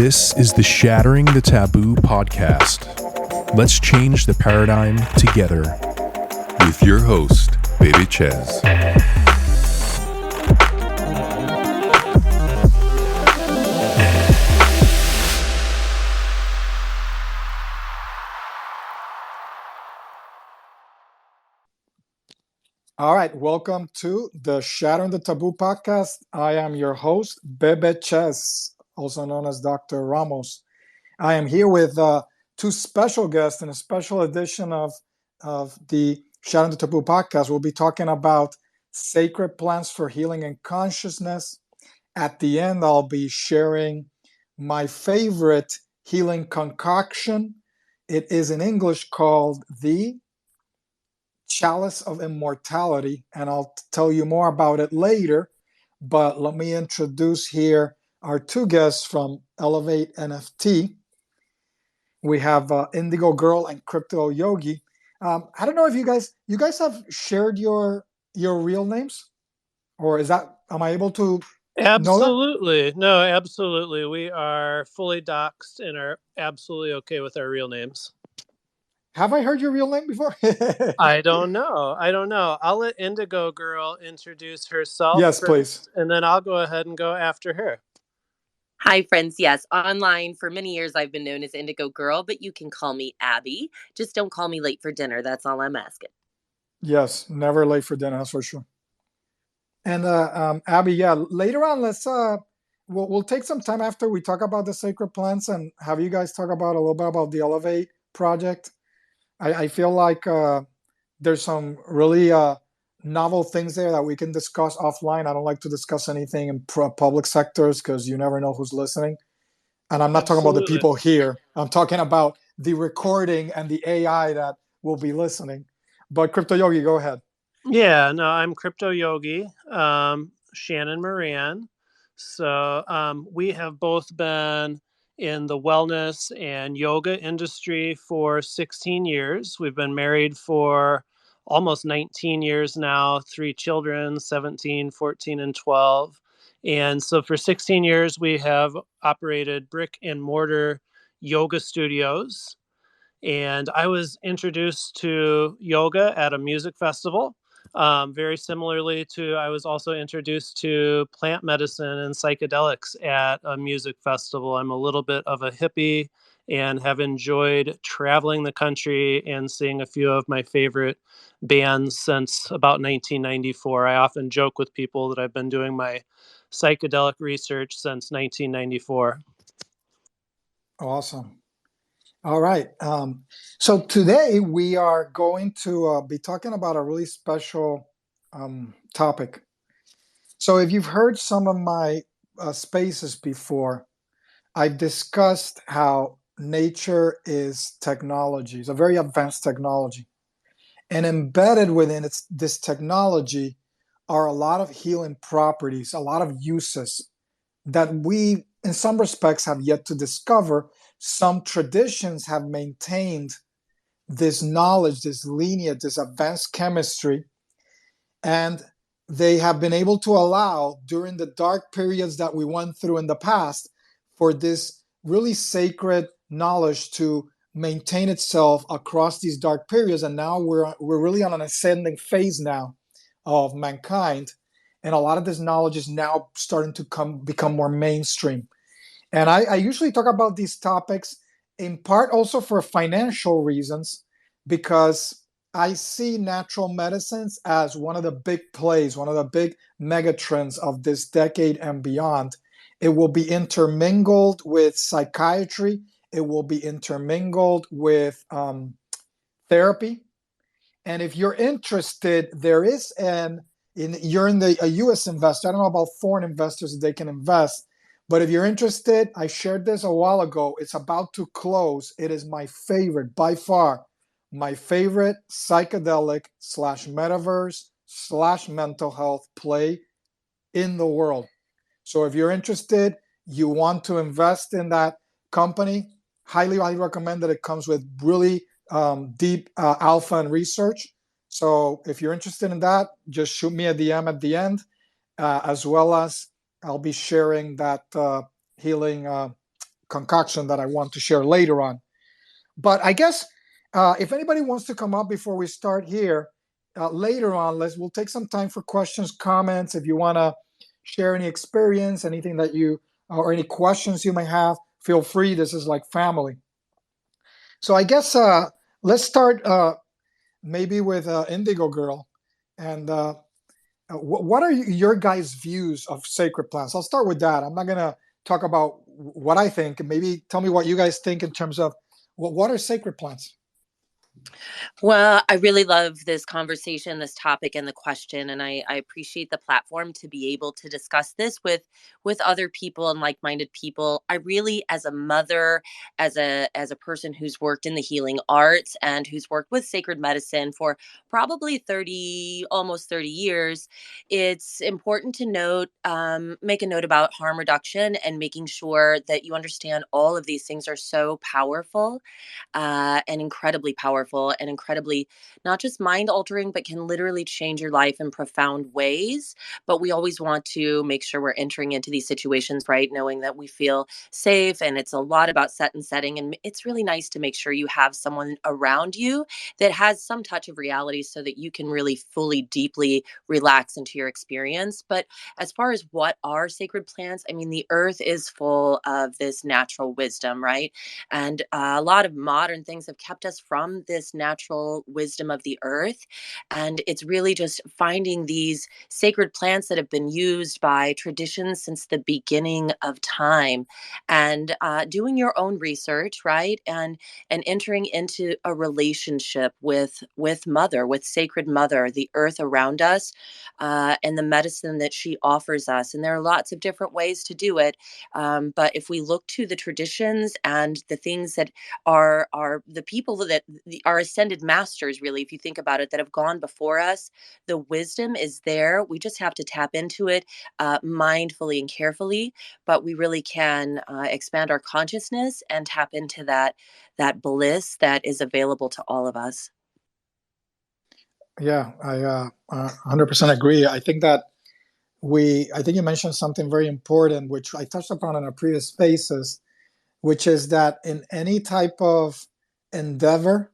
This is the Shattering the Taboo podcast. Let's change the paradigm together with your host, Bebe Chez. All right, welcome to the Shattering the Taboo podcast. I am your host, Bebe Chez, also known as Dr. Ramos. I am here with two special guests in a special edition of the Shattering the Taboo podcast. We'll be talking about sacred plants for healing and consciousness. At the end, I'll be sharing my favorite healing concoction. It is in English called the Chalice of Immortality, and I'll tell you more about it later. But let me introduce here our two guests from Elevate NFT. We have Indigo Girl and Crypto Yogi. I don't know if you guys have shared your real names, or am I able to know that? Absolutely. No, absolutely. We are fully doxxed and are absolutely okay with our real names. Have I heard your real name before? I don't know. I'll let Indigo Girl introduce herself Yes, first, please. and then I'll go ahead and go after her. Hi, friends. Yes, online for many years I've been known as Indigo Girl, but you can call me Abby. Just don't call me late for dinner. That's all I'm asking. Yes, never late for dinner, that's for sure. And Abby, yeah, later on, we'll take some time after we talk about the sacred plants and have you guys talk about a little bit about the Elevate project. I feel like there's some really novel things there that we can discuss offline. I don't like to discuss anything in public sectors because you never know who's listening. And I'm not talking about the people here. I'm talking about the recording and the AI that will be listening. But Crypto Yogi, go ahead. Yeah, no, I'm Crypto Yogi, Shannon Moran. So we have both been in the wellness and yoga industry for 16 years. We've been married for almost 19 years now, 3 children, 17, 14, and 12. And so for 16 years, we have operated brick and mortar yoga studios. And I was introduced to yoga at a music festival. Very similarly to, I was also introduced to plant medicine and psychedelics at a music festival. I'm a little bit of a hippie and have enjoyed traveling the country and seeing a few of my favorite bands since about 1994. I often joke with people that I've been doing my psychedelic research since 1994. Awesome. All right. So today we are going to be talking about a really special topic. So if you've heard some of my spaces before, I've discussed how nature is technology. It's a very advanced technology. And embedded within this technology are a lot of healing properties, a lot of uses that we, in some respects, have yet to discover. Some traditions have maintained this knowledge, this lineage, this advanced chemistry, and they have been able to allow, during the dark periods that we went through in the past, for this really sacred knowledge to maintain itself across these dark periods. And now we're really on an ascending phase now of mankind, and a lot of this knowledge is now starting to become more mainstream. And I usually talk about these topics in part also for financial reasons, because I see natural medicines as one of the big plays, one of the big mega trends of this decade and beyond. It will be intermingled with psychiatry. It will be intermingled with therapy. And if you're interested, you're a U.S. investor. I don't know about foreign investors if they can invest. But if you're interested, I shared this a while ago. It's about to close. It is my favorite, by far, my favorite psychedelic / metaverse / mental health play in the world. So if you're interested, you want to invest in that company, highly, highly recommend that. It comes with really deep alpha and research. So if you're interested in that, just shoot me a DM at the end, as well as I'll be sharing that healing concoction that I want to share later on. But I guess if anybody wants to come up before we start here, later on, we'll take some time for questions, comments. If you want to share any experience, anything that you, or any questions you may have, feel free. This is like family. So I guess let's start maybe with Indigo Girl. And what are your guys' views of sacred plants? I'll start with that. I'm not going to talk about what I think. Maybe tell me what you guys think in terms of what are sacred plants? Well, I really love this conversation, this topic, and the question, and I appreciate the platform to be able to discuss this with other people and like-minded people. I really, as a mother, as a person who's worked in the healing arts and who's worked with sacred medicine for probably 30, almost 30 years, it's important to note, make a note about harm reduction and making sure that you understand all of these things are so powerful and incredibly powerful and incredibly not just mind altering, but can literally change your life in profound ways. But we always want to make sure we're entering into these situations, right? Knowing that we feel safe. And it's a lot about set and setting. And it's really nice to make sure you have someone around you that has some touch of reality so that you can really fully, deeply relax into your experience. But as far as what are sacred plants, I mean, the earth is full of this natural wisdom, right? And a lot of modern things have kept us from this natural wisdom of the earth. And it's really just finding these sacred plants that have been used by traditions since the beginning of time and doing your own research, right? And entering into a relationship with mother, with sacred mother, the earth around us, and the medicine that she offers us. And there are lots of different ways to do it. But if we look to the traditions and the things that are the people that are ascended masters, really, if you think about it, that have gone before us, the wisdom is there. We just have to tap into it mindfully and carefully, but we really can expand our consciousness and tap into that bliss that is available to all of us. Yeah, I 100% agree. I think that I think you mentioned something very important, which I touched upon in our previous spaces, which is that in any type of endeavor,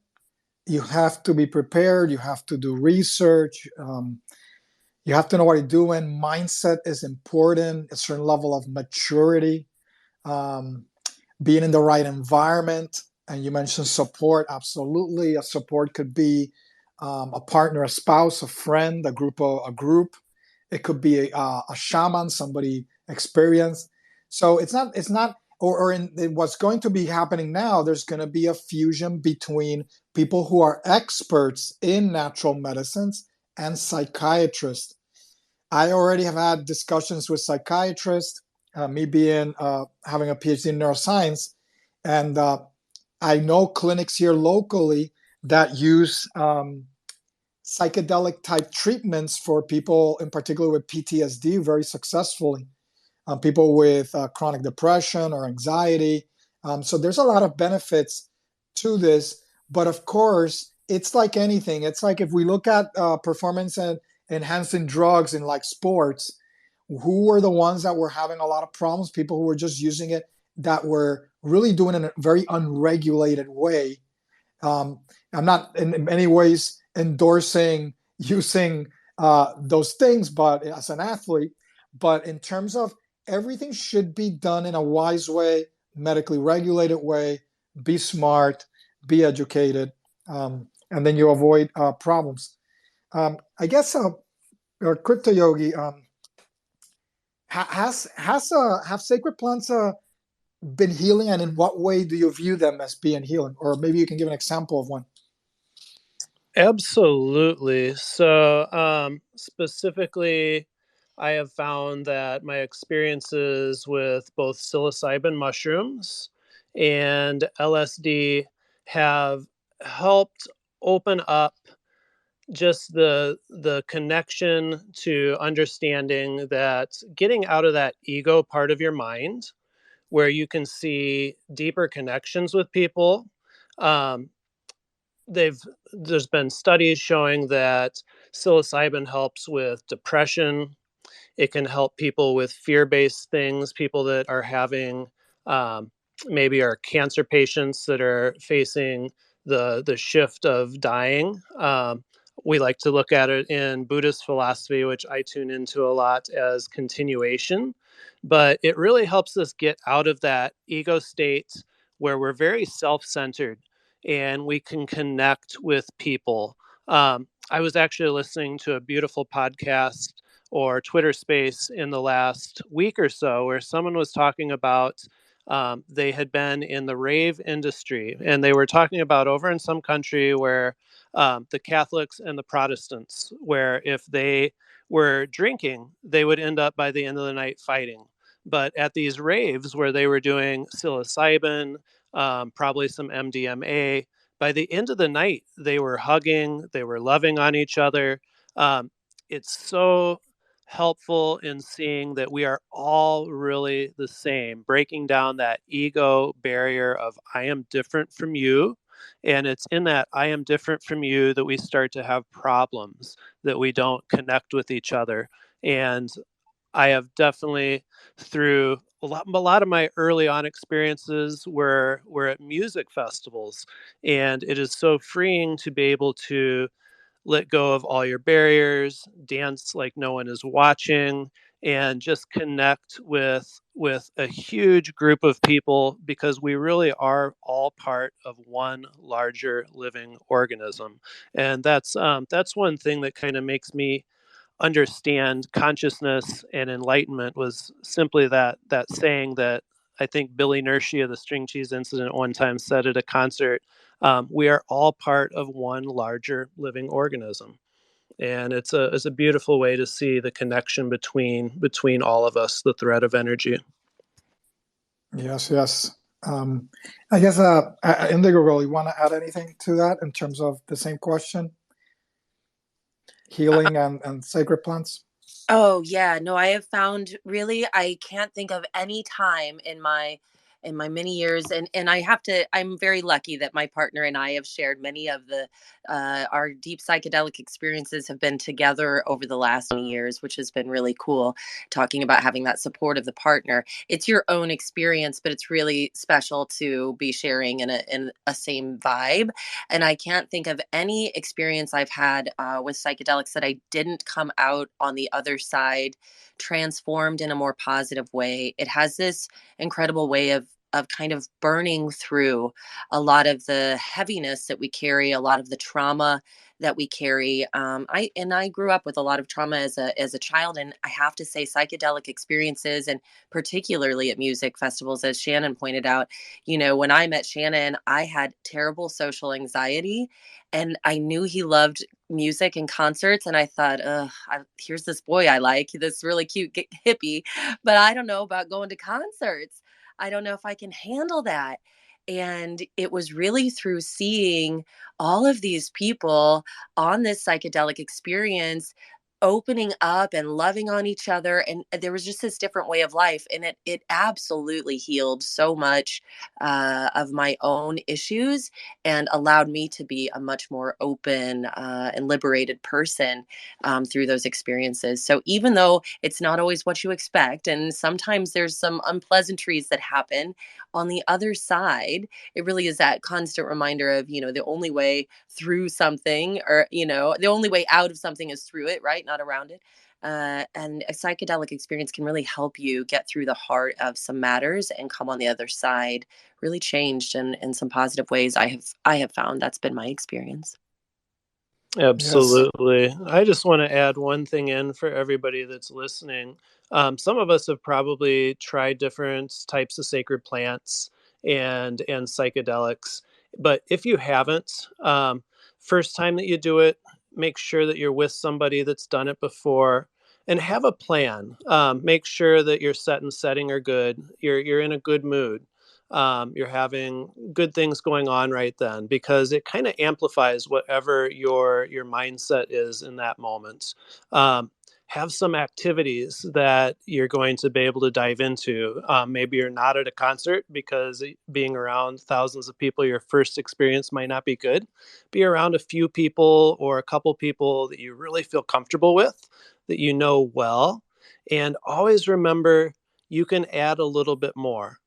you have to be prepared, you have to do research, you have to know what you're doing. Mindset is important, a certain level of maturity, um, being in the right environment. And you mentioned support. Absolutely. A support could be a partner, a spouse, a friend, a group. It could be a shaman, somebody experienced. So it's not, or in what's going to be happening now, there's going to be a fusion between people who are experts in natural medicines and psychiatrists. I already have had discussions with psychiatrists, me being having a PhD in neuroscience, and I know clinics here locally that use psychedelic type treatments for people, in particular with PTSD, very successfully. People with chronic depression or anxiety. So there's a lot of benefits to this, but of course, it's like anything. It's like if we look at performance and enhancing drugs in like sports, who were the ones that were having a lot of problems? People who were just using it that were really doing it in a very unregulated way. I'm not in many ways endorsing using those things, but as an athlete, but in terms of everything should be done in a wise way, medically regulated way, be smart, be educated, and then you avoid problems. I guess or Crypto Yogi, have sacred plants been healing, and in what way do you view them as being healing? Or maybe you can give an example of one. Absolutely. So, specifically, I have found that my experiences with both psilocybin mushrooms and LSD have helped open up just the connection to understanding that getting out of that ego part of your mind where you can see deeper connections with people. Um, there's been studies showing that psilocybin helps with depression. It can help people with fear-based things, people that are having maybe are cancer patients that are facing the shift of dying. We like to look at it in Buddhist philosophy, which I tune into a lot, as continuation. But it really helps us get out of that ego state where we're very self centered and we can connect with people. I was actually listening to a beautiful podcast or Twitter space in the last week or so where someone was talking about they had been in the rave industry, and they were talking about over in some country where the Catholics and the Protestants, where if they were drinking, they would end up by the end of the night fighting. But at these raves where they were doing psilocybin, probably some MDMA, by the end of the night, they were hugging, they were loving on each other. Um, it's so helpful in seeing that we are all really the same, breaking down that ego barrier of I am different from you. And it's in that I am different from you that we start to have problems, that we don't connect with each other. And I have definitely, through a lot of my early on experiences were at music festivals, and it is so freeing to be able to let go of all your barriers, dance like no one is watching, and just connect with a huge group of people, because we really are all part of one larger living organism. And that's one thing that kind of makes me understand consciousness and enlightenment, was simply that saying that I think Billy Nershi of the String Cheese Incident one time said at a concert. We are all part of one larger living organism, and it's a beautiful way to see the connection between all of us, the thread of energy. Yes, yes. I guess, Indigo Girl, you want to add anything to that in terms of the same question? Uh, Healing and sacred plants? Oh yeah, no, I have found, really, I can't think of any time in my many years, and I have to, I'm very lucky that my partner and I have shared many of the our deep psychedelic experiences have been together over the last many years, which has been really cool, talking about having that support of the partner. It's your own experience, but it's really special to be sharing in a same vibe. And I can't think of any experience I've had with psychedelics that I didn't come out on the other side transformed in a more positive way. It has this incredible way of kind of burning through a lot of the heaviness that we carry, a lot of the trauma that we carry. I grew up with a lot of trauma as a child, and I have to say, psychedelic experiences, and particularly at music festivals, as Shannon pointed out. You know, when I met Shannon, I had terrible social anxiety, and I knew he loved music and concerts, and I thought, here's this boy I like, this really cute hippie, but I don't know about going to concerts. I don't know if I can handle that. And it was really through seeing all of these people on this psychedelic experience opening up and loving on each other, and there was just this different way of life, and it absolutely healed so much of my own issues, and allowed me to be a much more open and liberated person through those experiences. So even though it's not always what you expect, and sometimes there's some unpleasantries that happen, on the other side, it really is that constant reminder of, the only way through something, or, the only way out of something is through it, right? Not around it. And a psychedelic experience can really help you get through the heart of some matters and come on the other side really changed in some positive ways. I have found that's been my experience. Yes. Absolutely. I just want to add one thing in for everybody that's listening. Some of us have probably tried different types of sacred plants and psychedelics, but if you haven't, first time that you do it, make sure that you're with somebody that's done it before, and have a plan. Make sure that your set and setting are good. You're in a good mood. You're having good things going on right then, because it kind of amplifies whatever your mindset is in that moment. Um, have some activities that you're going to be able to dive into. Maybe you're not at a concert because being around thousands of people, your first experience might not be good. Be around a few people or a couple people that you really feel comfortable with, that you know well, and always remember you can add a little bit more.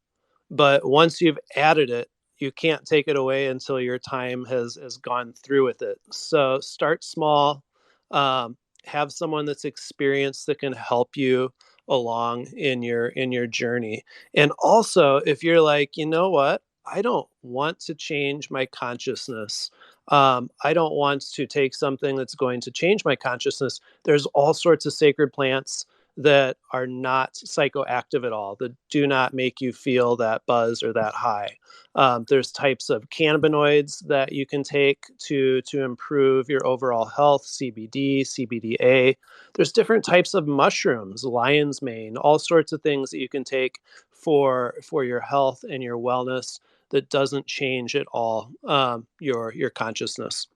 But once you've added it, you can't take it away until your time has gone through with it. So start small. Um, have someone that's experienced that can help you along in your journey. And also, if you're like, you know what, I don't want to change my consciousness. I don't want to take something that's going to change my consciousness. There's all sorts of sacred plants that are not psychoactive at all, that do not make you feel that buzz or that high. There's types of cannabinoids that you can take to improve your overall health, CBD, CBDA. There's different types of mushrooms, lion's mane, all sorts of things that you can take for your health and your wellness that doesn't change at all your consciousness.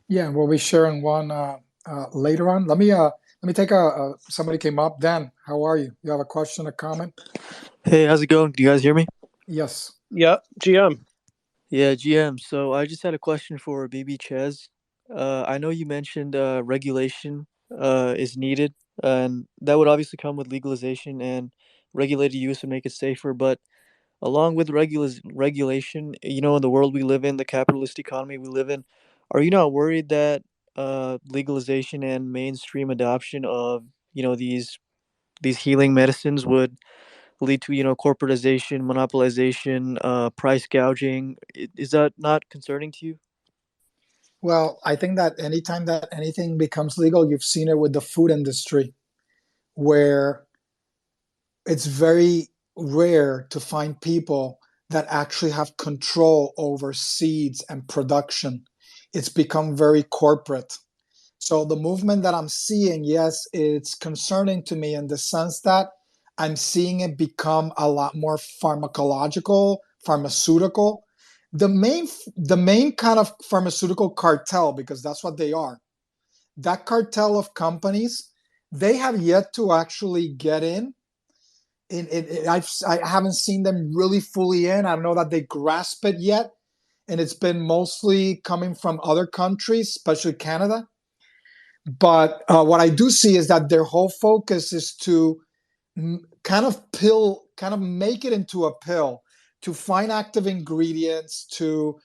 Yeah, we'll be sharing one later on. Let me take somebody came up. Dan, how are you? You have a question, a comment? Hey, how's it going? Do you guys hear me? Yes. Yep, GM. Yeah, GM. So I just had a question for Bebe Chez. I know you mentioned regulation is needed, and that would obviously come with legalization and regulated use would make it safer. But along with regulation, in the world we live in, the capitalist economy we live in, are you not worried that legalization and mainstream adoption of these healing medicines would lead to corporatization, monopolization, price gouging? Is that not concerning to you? Well, I think that anytime that anything becomes legal, you've seen it with the food industry, where it's very rare to find people that actually have control over seeds and production. It's become very corporate. So the movement that I'm seeing, yes, it's concerning to me in the sense that I'm seeing it become a lot more pharmacological, pharmaceutical. The main kind of pharmaceutical cartel, because that's what they are. That cartel of companies, they have yet to actually get I haven't seen them really fully in. I don't know that they grasp it yet, and it's been mostly coming from other countries, especially Canada. But what I do see is that their whole focus is to kind of make it into a pill, to find active ingredients, to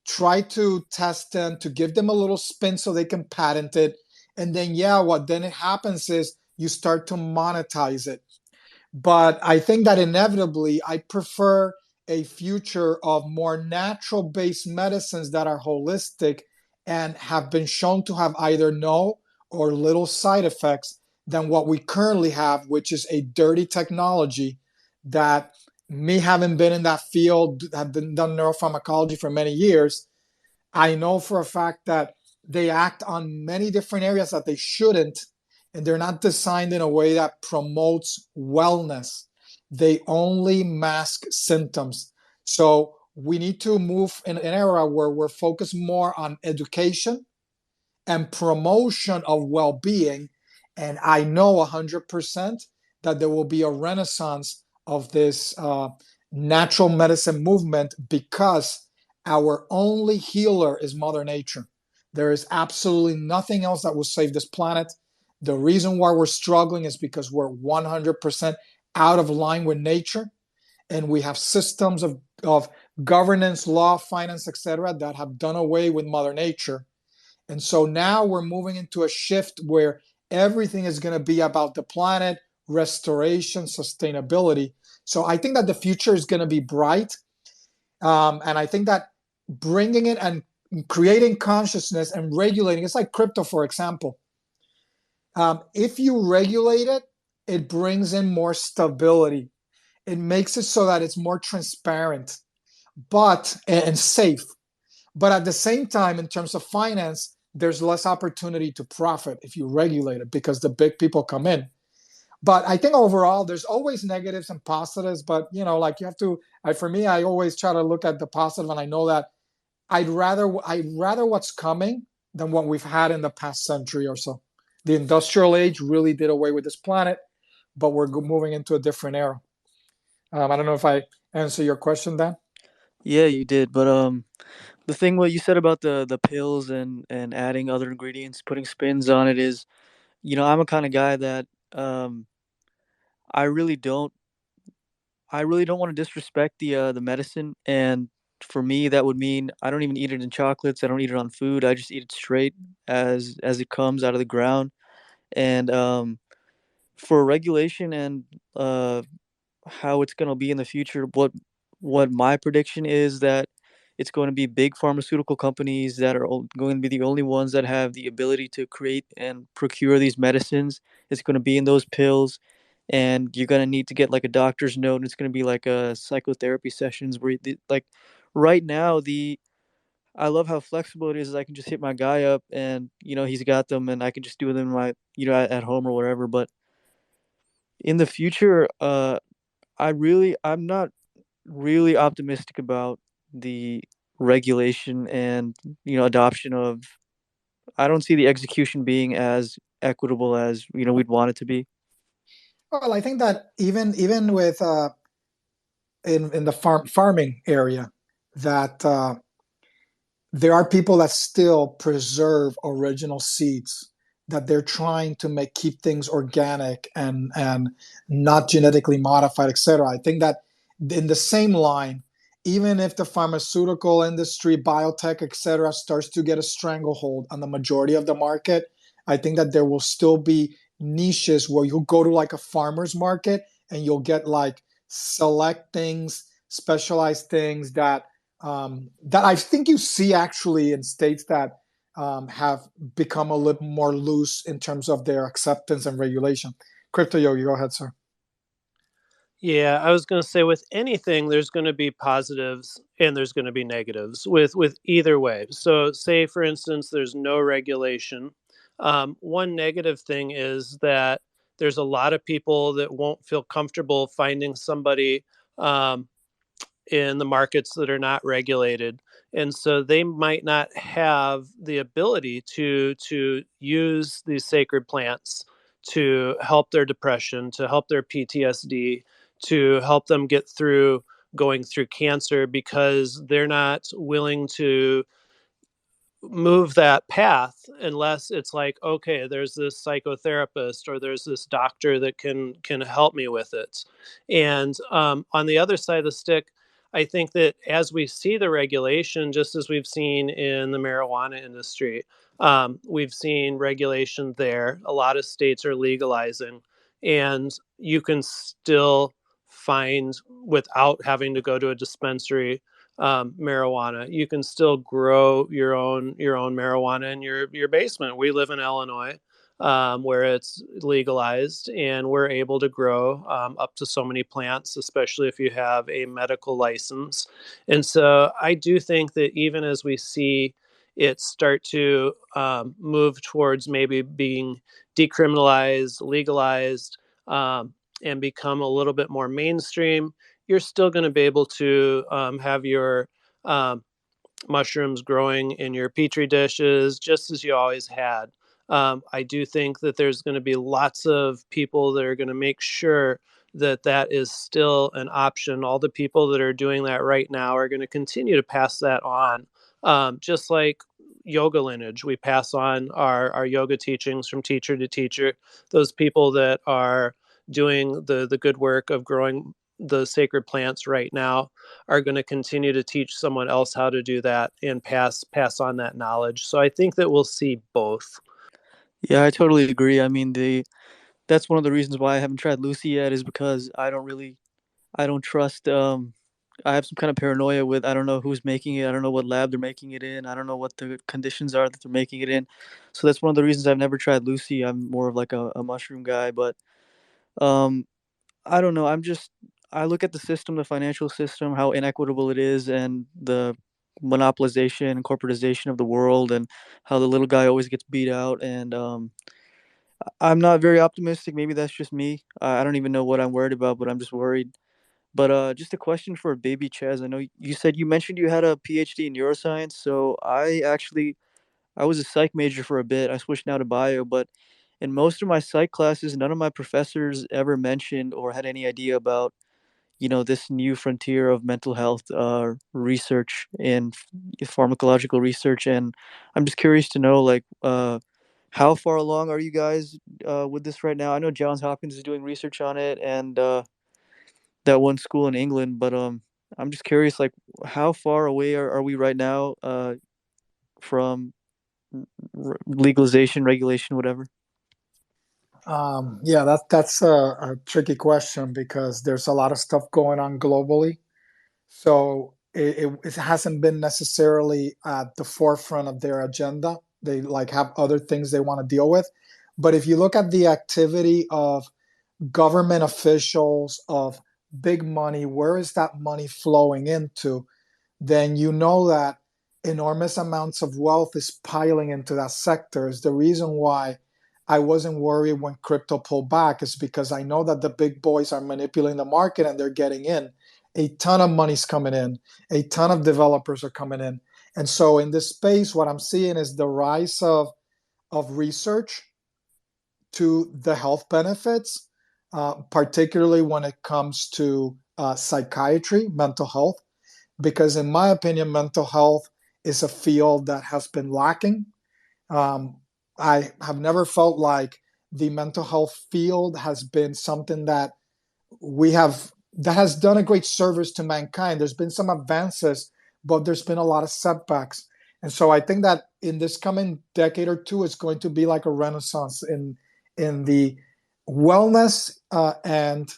try to test them, to give them a little spin so they can patent it. And then, yeah, what then it happens is you start to monetize it. But I think that inevitably, I prefer a future of more natural based medicines that are holistic and have been shown to have either no or little side effects than what we currently have, which is a dirty technology that, me having been in that field, have been done neuropharmacology for many years, I know for a fact that they act on many different areas that they shouldn't, and they're not designed in a way that promotes wellness. They only mask symptoms. So we need to move in an era where we're focused more on education and promotion of well-being. And I know 100% that there will be a renaissance of this natural medicine movement, because our only healer is Mother Nature. There is absolutely nothing else that will save this planet. The reason why we're struggling is because we're 100% out of line with nature, and we have systems of governance, law, finance, etc., that have done away with Mother Nature. And so now we're moving into a shift where everything is going to be about the planet, restoration, sustainability. So I think that the future is going to be bright. And I think that bringing it and creating consciousness and regulating, it's like crypto, for example. If you regulate it, it brings in more stability. It makes it so that it's more transparent, but and safe. But at the same time, in terms of finance, there's less opportunity to profit if you regulate it, because the big people come in. But I think overall, there's always negatives and positives. But like you have to. For me, I always try to look at the positive, and I know that I'd rather what's coming than what we've had in the past century or so. The industrial age really did away with this planet, but we're moving into a different era. I don't know if I answer your question, Dan. Yeah, you did. But the thing what you said about the pills and adding other ingredients, putting spins on it is, I'm a kind of guy that I really don't I really don't want to disrespect the medicine, and for me that would mean I don't even eat it in chocolates. I don't eat it on food. I just eat it straight as it comes out of the ground. And for regulation and uh, how it's going to be in the future, what my prediction is that it's going to be big pharmaceutical companies that are going to be the only ones that have the ability to create and procure these medicines. It's going to be in those pills, and you're going to need to get like a doctor's note, and it's going to be like a psychotherapy sessions where like right now the I love how flexible it is. I can just hit my guy up, and he's got them, and I can just do them in my at home or whatever. But in the future, I'm not really optimistic about the regulation and adoption of. I don't see the execution being as equitable as we'd want it to be. Well, I think that even with in the farming area, that there are people that still preserve original seeds, that they're trying to make keep things organic and not genetically modified, etc. I think that in the same line, even if the pharmaceutical industry, biotech, etc., starts to get a stranglehold on the majority of the market, I think that there will still be niches where you'll go to like a farmer's market and you'll get like select things, specialized things that I think you see actually in states that have become a little more loose in terms of their acceptance and regulation. Crypto Yogi, go ahead, sir. Yeah, I was going to say with anything, there's going to be positives and there's going to be negatives with either way. So, say for instance, there's no regulation. One negative thing is that there's a lot of people that won't feel comfortable finding somebody um, in the markets that are not regulated, and so they might not have the ability to use these sacred plants to help their depression, to help their PTSD, to help them get through going through cancer, because they're not willing to move that path unless it's like, okay, there's this psychotherapist or there's this doctor that can help me with it. And on the other side of the stick, I think that as we see the regulation, just as we've seen in the marijuana industry, we've seen regulation there. A lot of states are legalizing, and you can still find, without having to go to a dispensary, marijuana. You can still grow your own marijuana in your basement. We live in Illinois, where it's legalized, and we're able to grow up to so many plants, especially if you have a medical license. And so I do think that even as we see it start to move towards maybe being decriminalized, legalized, and become a little bit more mainstream, you're still going to be able to have your um, mushrooms growing in your petri dishes just as you always had. I do think that there's going to be lots of people that are going to make sure that that is still an option. All the people that are doing that right now are going to continue to pass that on, just like yoga lineage. We pass on our yoga teachings from teacher to teacher. Those people that are doing the good work of growing the sacred plants right now are going to continue to teach someone else how to do that and pass on that knowledge. So I think that we'll see both. Yeah, I totally agree. I mean, the that's one of the reasons why I haven't tried Lucy yet is because I don't trust I have some kind of paranoia with I don't know who's making it. I don't know what lab they're making it in. I don't know what the conditions are that they're making it in. So that's one of the reasons I've never tried Lucy. I'm more of like a mushroom guy, but um I don't know. I look at the system, the financial system, how inequitable it is, and the monopolization and corporatization of the world, and how the little guy always gets beat out. And I'm not very optimistic. Maybe that's just me. I don't even know what I'm worried about, but I'm just worried. But just a question for Baby Chaz. I know you said you mentioned you had a PhD in neuroscience. So I was a psych major for a bit. I switched now to bio, but in most of my psych classes, none of my professors ever mentioned or had any idea about this new frontier of mental health research and pharmacological research. And I'm just curious to know, like, how far along are you guys with this right now? I know Johns Hopkins is doing research on it, and that one school in England, but I'm just curious, like, how far away are we right now from legalization, regulation, whatever? Yeah, that's a tricky question because there's a lot of stuff going on globally. So it hasn't been necessarily at the forefront of their agenda. They like have other things they want to deal with. But if you look at the activity of government officials, of big money, where is that money flowing into? Then you know that enormous amounts of wealth is piling into that sector. Is the reason why I wasn't worried when crypto pulled back is because I know that the big boys are manipulating the market and they're getting in. A ton of money's coming in, a ton of developers are coming in. And so in this space, what I'm seeing is the rise of research to the health benefits, particularly when it comes to psychiatry, mental health, because in my opinion, mental health is a field that has been lacking. Um, I have never felt like the mental health field has been something we have that has done a great service to mankind. There's been some advances, but there's been a lot of setbacks. And so I think that in this coming decade or two, it's going to be like a renaissance in the wellness and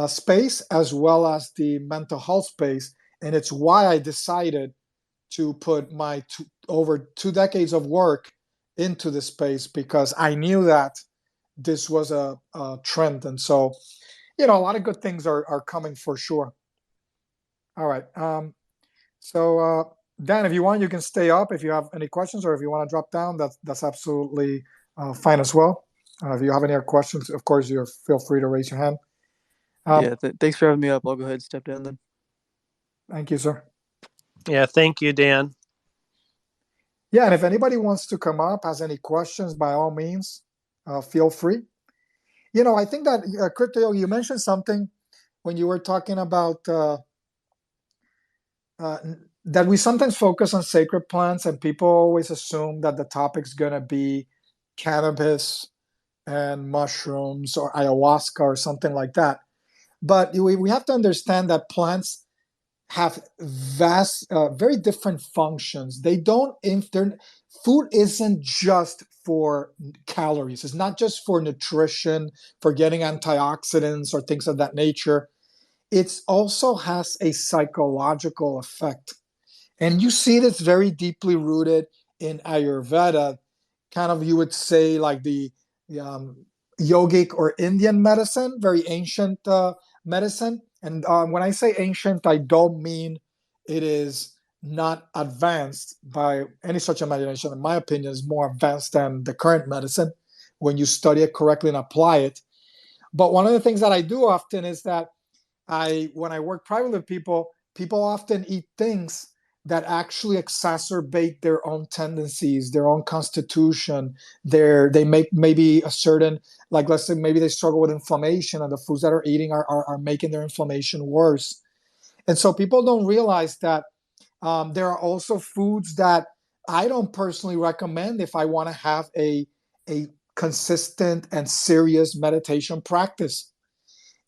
space as well as the mental health space. And it's why I decided to put my over 2 decades of work into this space because I knew that this was a trend. And so, a lot of good things are coming for sure. All right. Dan, if you want, you can stay up if you have any questions, or if you want to drop down, that's absolutely fine as well. If you have any other questions, of course, you feel free to raise your hand. Yeah, thanks for having me up. I'll go ahead and step down then. Thank you, sir. Yeah, thank you, Dan. Yeah, and if anybody wants to come up, has any questions, by all means, feel free. I think that Crypto Yogi, you mentioned something when you were talking about that we sometimes focus on sacred plants, and people always assume that the topic's going to be cannabis and mushrooms or ayahuasca or something like that. But we have to understand that plants have vast, very different functions. They don't, food isn't just for calories. It's not just for nutrition, for getting antioxidants or things of that nature. It also has a psychological effect. And you see this very deeply rooted in Ayurveda, kind of you would say like the yogic or Indian medicine, very ancient medicine. And when I say ancient, I don't mean it is not advanced by any such imagination. In my opinion, is more advanced than the current medicine when you study it correctly and apply it. But one of the things that I do often is that when I work privately with people, people often eat things that actually exacerbate their own tendencies, their own constitution. They make maybe a certain, like let's say maybe they struggle with inflammation, and the foods that are eating are making their inflammation worse. And so people don't realize that there are also foods that I don't personally recommend if I want to have a consistent and serious meditation practice.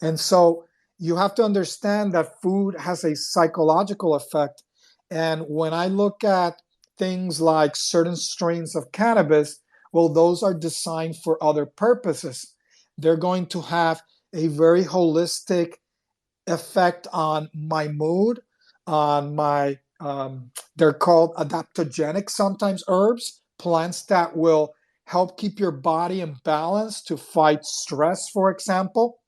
And so you have to understand that food has a psychological effect. And when I look at things like certain strains of cannabis, well, those are designed for other purposes. They're going to have a very holistic effect on my mood, on my, they're called adaptogenic, sometimes herbs, plants that will help keep your body in balance to fight stress, for example.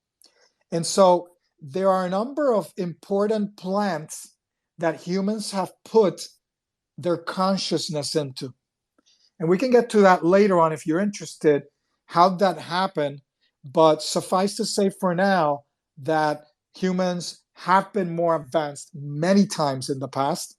And so there are a number of important plants that humans have put their consciousness into. And we can get to that later on if you're interested, how that happened. But suffice to say for now that humans have been more advanced many times in the past.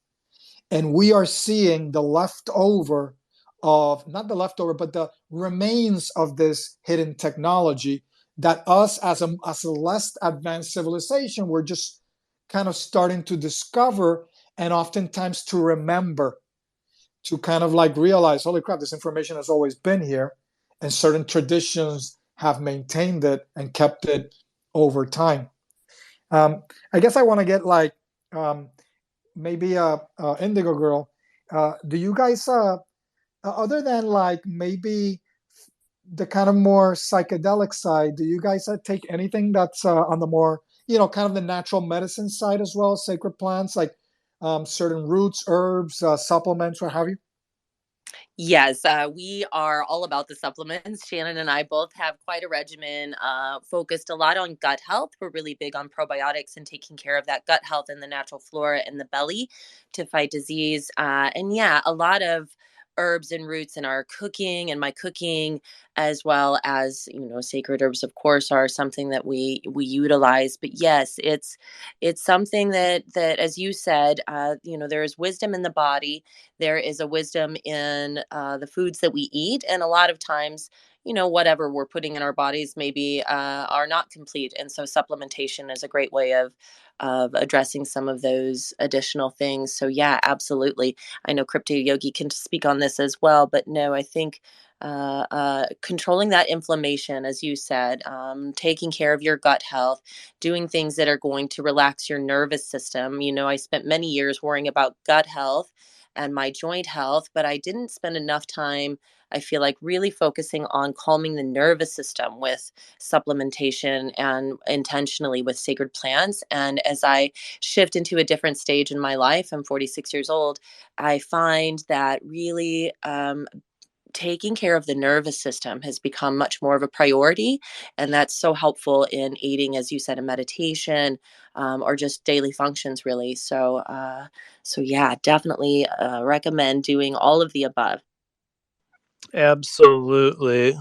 And we are seeing the leftover of, not the leftover, but the remains of this hidden technology that us as a less advanced civilization, we're just kind of starting to discover and oftentimes to remember, to kind of like realize, holy crap, this information has always been here, and certain traditions have maintained it and kept it over time. I guess I want to get like maybe a Indigo Girl. Do you guys, other than like maybe the kind of more psychedelic side, do you guys take anything that's on the more, kind of the natural medicine side as well, sacred plants, like certain roots, herbs, supplements, what have you? Yes, we are all about the supplements. Shannon and I both have quite a regimen focused a lot on gut health. We're really big on probiotics and taking care of that gut health and the natural flora in the belly to fight disease. And yeah, a lot of herbs and roots in our cooking and my cooking, as well as sacred herbs, of course, are something that we utilize. But yes, it's something that as you said, there is wisdom in the body, there is a wisdom in the foods that we eat. And a lot of times, whatever we're putting in our bodies maybe are not complete. And so supplementation is a great way of addressing some of those additional things. So yeah, absolutely. I know Crypto Yogi can speak on this as well, but no, I think controlling that inflammation, as you said, taking care of your gut health, doing things that are going to relax your nervous system. I spent many years worrying about gut health and my joint health, but I didn't spend enough time, I feel like, really focusing on calming the nervous system with supplementation and intentionally with sacred plants. And as I shift into a different stage in my life, I'm 46 years old, I find that really taking care of the nervous system has become much more of a priority. And that's so helpful in aiding, as you said, in meditation, or just daily functions, really. So yeah, definitely recommend doing all of the above. Absolutely.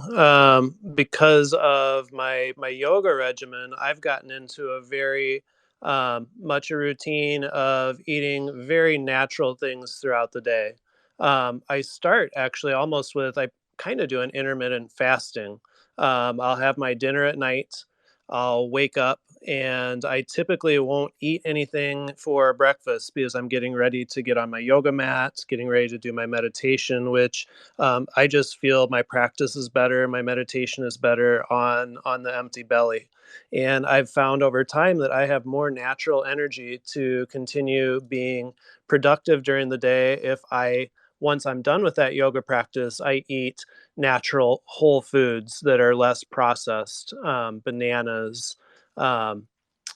Because of my yoga regimen, I've gotten into a very much a routine of eating very natural things throughout the day. I start actually almost with I kind of do an intermittent fasting. I'll have my dinner at night. I'll wake up and I typically won't eat anything for breakfast because I'm getting ready to get on my yoga mat, getting ready to do my meditation, which I just feel my practice is better, my meditation is better on the empty belly, and I've found over time that I have more natural energy to continue being productive during the day if I once I'm done with that yoga practice, I eat natural whole foods that are less processed, bananas, um,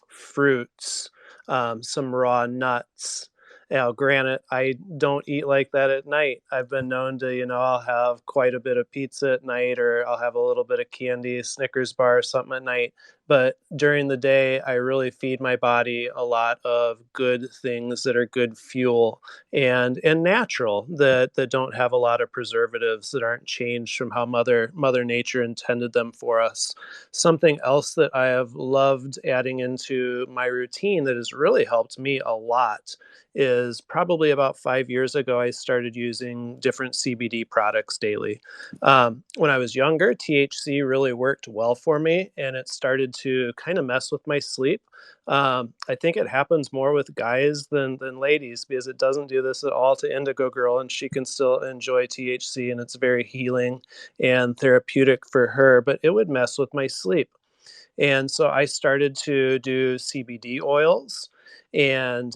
fruits, some raw nuts. Granted, I don't eat like that at night. I've been known to, I'll have quite a bit of pizza at night, or I'll have a little bit of candy, Snickers bar, or something at night. But during the day, I really feed my body a lot of good things that are good fuel and natural that don't have a lot of preservatives, that aren't changed from how Mother Nature intended them for us. Something else that I have loved adding into my routine that has really helped me a lot is probably about 5 years ago, I started using different CBD products daily. When I was younger, THC really worked well for me and it started to kind of mess with my sleep. I think it happens more with guys than ladies because it doesn't do this at all to Indigo Girl, and she can still enjoy THC and it's very healing and therapeutic for her, but it would mess with my sleep. And so I started to do CBD oils. And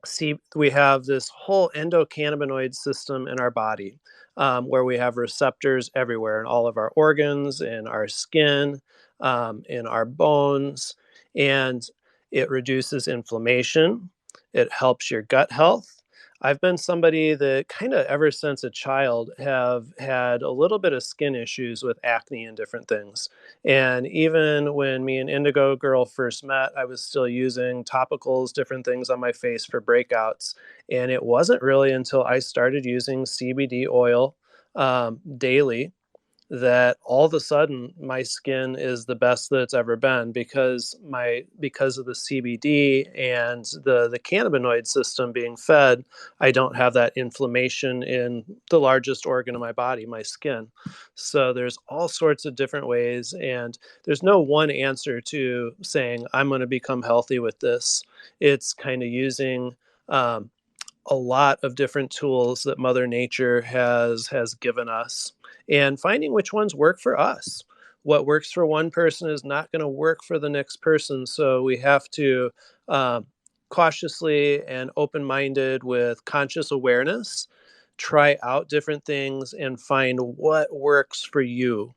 see, we have this whole endocannabinoid system in our body, where we have receptors everywhere in all of our organs, in our skin, in our bones, and it reduces inflammation. It helps your gut health. I've been somebody that kind of ever since a child have had a little bit of skin issues with acne and different things. And even when me and Indigo Girl first met, I was still using topicals, different things on my face for breakouts. And it wasn't really until I started using CBD oil daily that all of a sudden my skin is the best that it's ever been because of the CBD and the cannabinoid system being fed. I don't have that inflammation in the largest organ of my body, my skin. So there's all sorts of different ways, and there's no one answer to saying I'm going to become healthy with this. It's kind of using a lot of different tools that Mother Nature has given us and finding which ones work for us. what works for one person is not going to work for the next person. So we have to cautiously and open-minded with conscious awareness try out different things and find what works for you,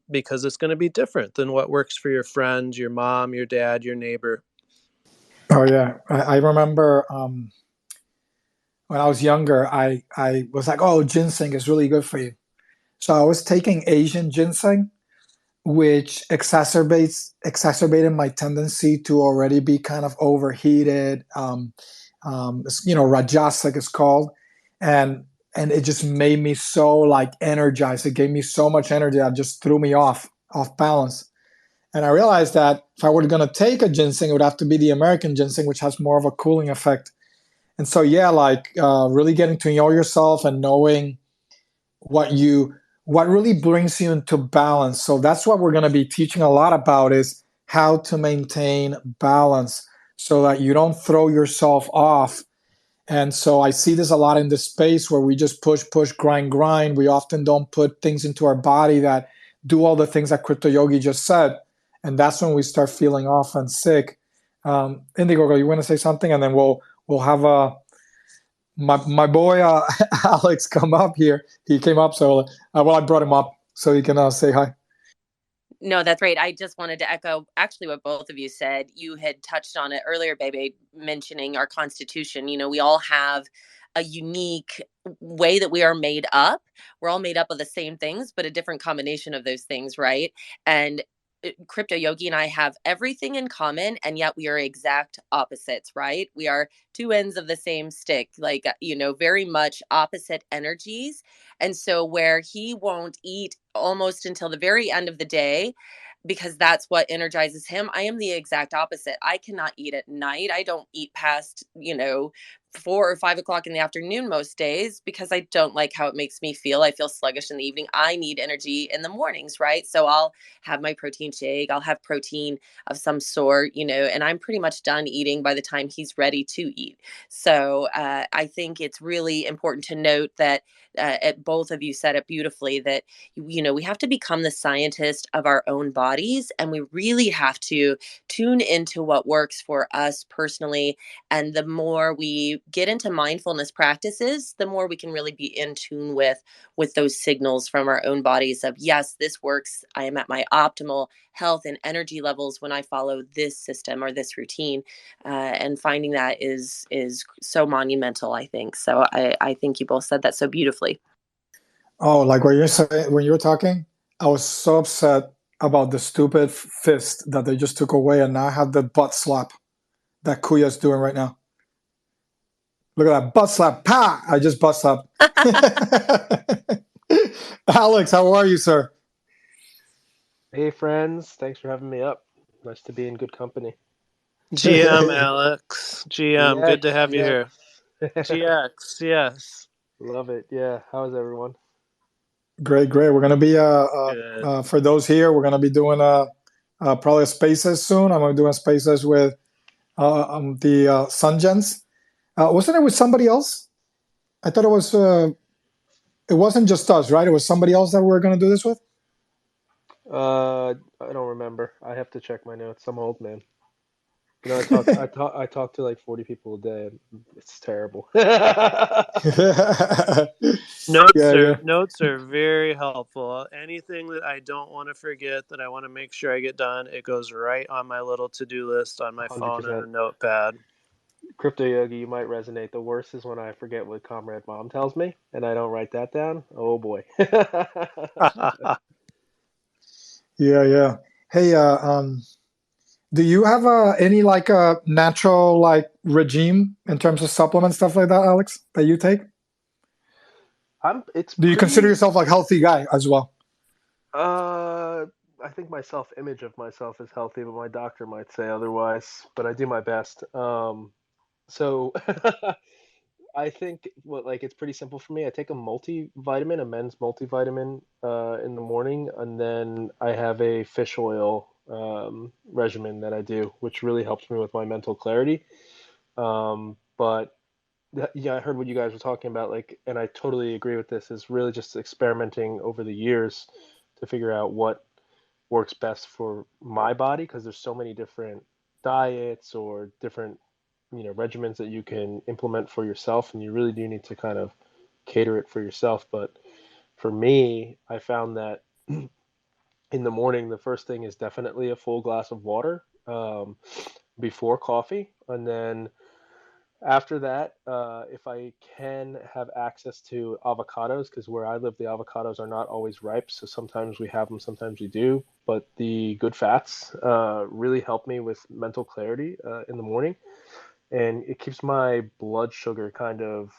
because it's going to be different than what works for your friend, your mom, your dad, your neighbor. Oh yeah, I remember when I was younger, I was like, oh, ginseng is really good for you. So I was taking Asian ginseng, which exacerbated my tendency to already be kind of overheated. Rajasic is called, and it just made me so like energized. It gave me so much energy that just threw me off balance. And I realized that if I were going to take a ginseng, it would have to be the American ginseng, which has more of a cooling effect. And so, yeah, like really getting to know yourself and knowing what you what really brings you into balance. So that's what we're going to be teaching a lot about is how to maintain balance so that you don't throw yourself off. And so I see this a lot in this space where we just push, grind. We often don't put things into our body that do all the things that Crypto Yogi just said. And that's when we start feeling off and sick. Indigo, you want to say something? And then we'll have my boy Alex come up here. He came up, so I brought him up so he can say hi. No, that's great. I just wanted to echo actually what both of you said. You had touched on it earlier, Bebe, mentioning our Constitution. We all have a unique way that we are made up. We're all made up of the same things, but a different combination of those things, right? And Crypto Yogi and I have everything in common, and yet we are exact opposites, right? We are two ends of the same stick, like, very much opposite energies. And so, where he won't eat almost until the very end of the day, because that's what energizes him. I am the exact opposite. I cannot eat at night. I don't eat past, 4 or 5 o'clock in the afternoon most days because I don't like how it makes me feel. I feel sluggish in the evening. I need energy in the mornings, right? So I'll have my protein shake. I'll have protein of some sort, and I'm pretty much done eating by the time he's ready to eat. So I think it's really important to note that both of you said it beautifully that we have to become the scientist of our own bodies, and we really have to tune into what works for us personally. And the more we get into mindfulness practices, the more we can really be in tune with those signals from our own bodies of, yes, this works. I am at my optimal health and energy levels when I follow this system or this routine. And finding that is so monumental, I think. So I think you both said that so beautifully. Oh, like what you're saying when you were talking, I was so upset about the stupid fist that they just took away, and now I have the butt slap that Kuya's doing right now. Look at that butt slap! Pa! I just butt slapped. Alex, how are you, sir? Hey friends, thanks for having me up. Nice to be in good company. GM Alex, GM, good to have you here. GX. GX, yes. Love it. Yeah. How's everyone? Great. We're gonna be Good. for those here, we're gonna be doing probably a spaces soon. I'm gonna be doing spaces with the Sungens. Wasn't it with somebody else? I thought it was. It wasn't just us, right? It was somebody else that we were gonna do this with. I don't remember. I have to check my notes. I'm old man. I talk to like 40 people a day. And it's terrible. Notes Yeah. are notes are very helpful. Anything that I don't want to forget that I want to make sure I get done, it goes right on my little to-do list on my phone and a 100%. notepad. Crypto Yogi, you might resonate. The worst is when I forget what Comrade Mom tells me and I don't write that down. Oh boy. Yeah. Hey, do you have any like a natural like regime in terms of supplements stuff like that, Alex, that you take? It's Do you consider pretty. yourself like healthy guy as well? Uh, I think my self-image of myself is healthy, but my doctor might say otherwise. But I do my best. So I think like it's pretty simple for me. I take a multivitamin, a men's multivitamin, in the morning, and then I have a fish oil regimen that I do, which really helps me with my mental clarity. But yeah, I heard what you guys were talking about, like, and I totally agree with this. Is really just experimenting over the years to figure out what works best for my body, because there's so many different diets or different, regimens that you can implement for yourself, and you really do need to kind of cater it for yourself. But for me, I found that in the morning, the first thing is definitely a full glass of water, before coffee. And then after that, if I can have access to avocados, because where I live, the avocados are not always ripe. So sometimes we have them, sometimes we do. But the good fats really help me with mental clarity in the morning. And it keeps my blood sugar kind of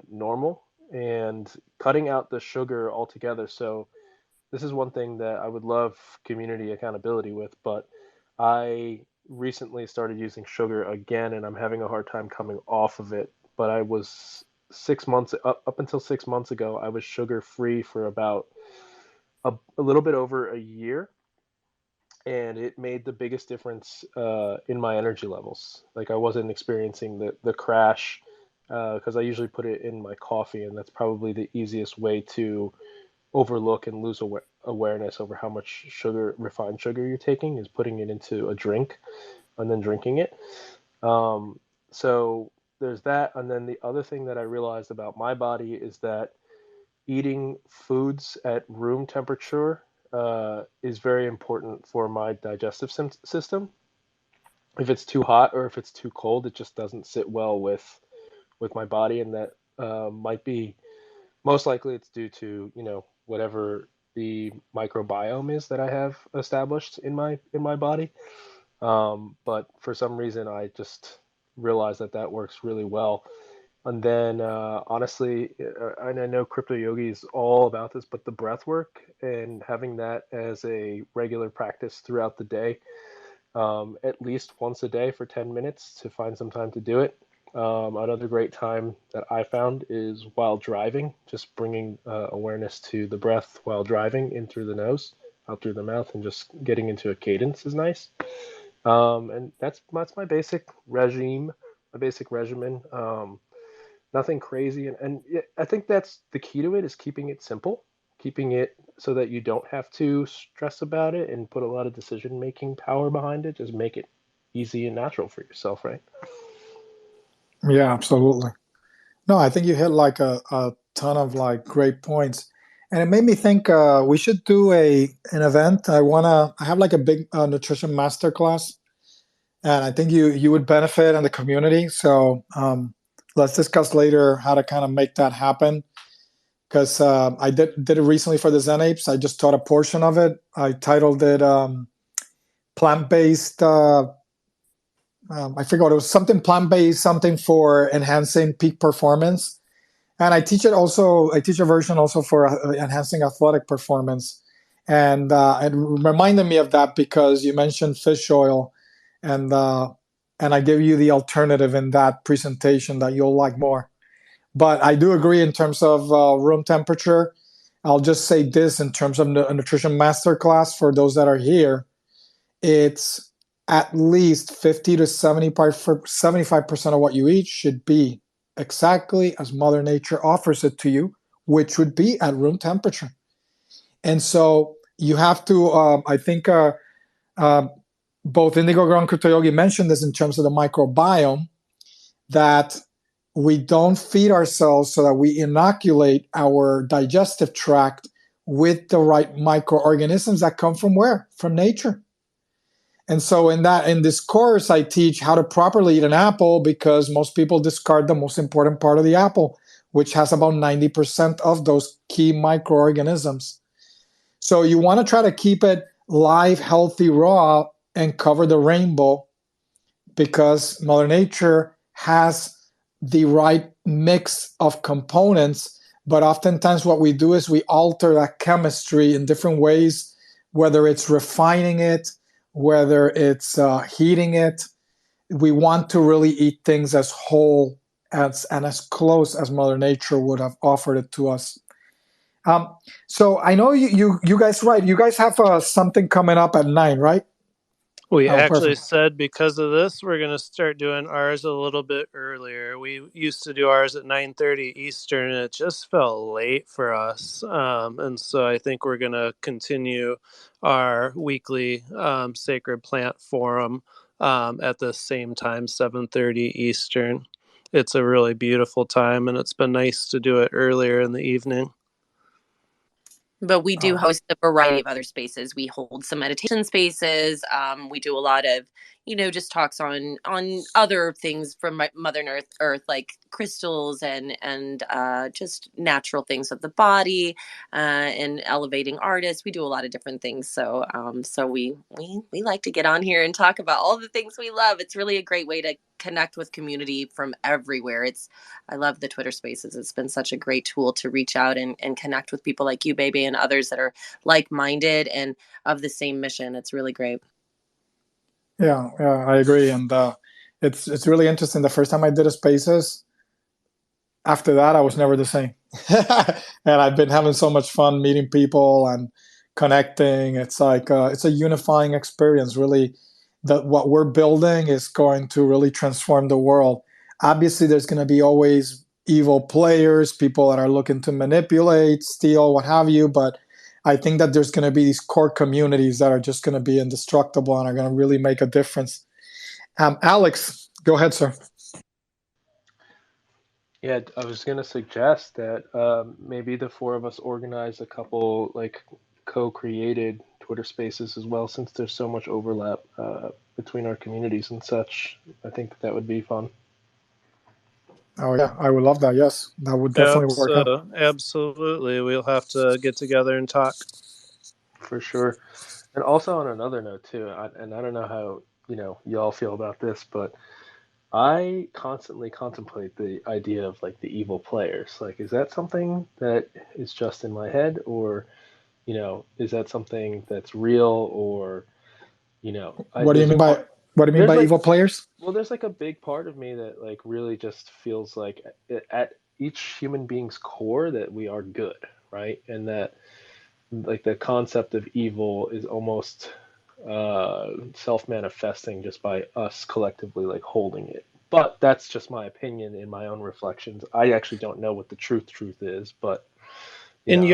normal, and cutting out the sugar altogether. So this is one thing that I would love community accountability with, but I recently started using sugar again, and I'm having a hard time coming off of it. But I was 6 months up until 6 months ago, I was sugar free for about a little bit over a year, and it made the biggest difference in my energy levels. Like, I wasn't experiencing the crash, because I usually put it in my coffee, and that's probably the easiest way to overlook and lose awareness over how much sugar, refined sugar you're taking, is putting it into a drink and then drinking it. So there's that. And then the other thing that I realized about my body is that eating foods at room temperature is very important for my digestive system. If it's too hot or if it's too cold, it just doesn't sit well with my body, and that might be, most likely it's due to, whatever the microbiome is that I have established in my body. But for some reason, I just realized that works really well. And then, honestly, and I know crypto yogi is all about this, but the breath work and having that as a regular practice throughout the day, at least once a day for 10 minutes, to find some time to do it. Another great time that I found is while driving, just bringing awareness to the breath while driving, in through the nose, out through the mouth, and just getting into a cadence is nice. And that's my basic regime, my basic regimen. Nothing crazy, and yeah, I think that's the key to it, is keeping it simple, keeping it so that you don't have to stress about it and put a lot of decision making power behind it. Just make it easy and natural for yourself, right? Yeah, absolutely. No, I think you hit like a ton of like great points, and it made me think we should do an event. I have like a big nutrition masterclass, and I think you would benefit in the community. So let's discuss later how to kind of make that happen. Because I did it recently for the Zen Apes. I just taught a portion of it. I titled it plant based. I forgot what it was, something plant based, something for enhancing peak performance. And I teach it also. I teach a version also for enhancing athletic performance. And it reminded me of that because you mentioned fish oil, and I give you the alternative in that presentation that you'll like more. But I do agree in terms of room temperature. I'll just say this in terms of a nutrition masterclass for those that are here. It's at least 50 to 75% of what you eat should be exactly as Mother Nature offers it to you, which would be at room temperature. And so you have to, I think both Indigo Girl and Crypto Yogi mentioned this in terms of the microbiome, that we don't feed ourselves so that we inoculate our digestive tract with the right microorganisms that come from where? From nature. And so in this course, I teach how to properly eat an apple, because most people discard the most important part of the apple, which has about 90% of those key microorganisms. So you want to try to keep it live, healthy, raw, and cover the rainbow, because Mother Nature has the right mix of components. But oftentimes what we do is we alter that chemistry in different ways, whether it's refining it, whether it's heating it. We want to really eat things as whole and as close as Mother Nature would have offered it to us. So I know you guys, right? You guys have something coming up at 9, right? We Oh, actually perfect. said because of this, we're going to start doing ours a little bit earlier. We used to do ours at 9:30 Eastern, and it just felt late for us. And so I think we're going to continue our weekly Sacred Plant Forum at the same time, 7:30 Eastern. It's a really beautiful time, and it's been nice to do it earlier in the evening. But we do Oh, host a variety of other spaces. We hold some meditation spaces. We do a lot of, just talks on other things from Mother Earth, like crystals and just natural things of the body, and elevating artists. We do a lot of different things. So we like to get on here and talk about all the things we love. It's really a great way to connect with community from everywhere. I love the Twitter spaces. It's been such a great tool to reach out and connect with people like you, Bebe, and others that are like-minded and of the same mission. It's really great. yeah, I agree. And it's really interesting. The first time I did a spaces, after that, I was never the same. And I've been having so much fun meeting people and connecting. It's like it's a unifying experience. Really, that what we're building is going to really transform the world. Obviously, there's going to be always evil players, people that are looking to manipulate, steal, what have you. But I think that there's going to be these core communities that are just going to be indestructible and are going to really make a difference. Alex, go ahead, sir. Yeah, I was gonna suggest that maybe the four of us organize a couple like co-created Twitter Spaces as well, since there's so much overlap between our communities and such. I think that would be fun. Oh yeah, I would love that. Yes, that would definitely work out. Absolutely. We'll have to get together and talk. For sure. And also on another note too, and I don't know how, y'all feel about this, but I constantly contemplate the idea of like the evil players. Like, is that something that is just in my head, or, is that something that's real, or, What do you there's a mean by part, evil players? there's like a big part of me that like really just feels like at each human being's core that we are good, right? And that like the concept of evil is almost self-manifesting just by us collectively like holding it. But that's just my opinion in my own reflections. I actually don't know what the truth is, but In I was.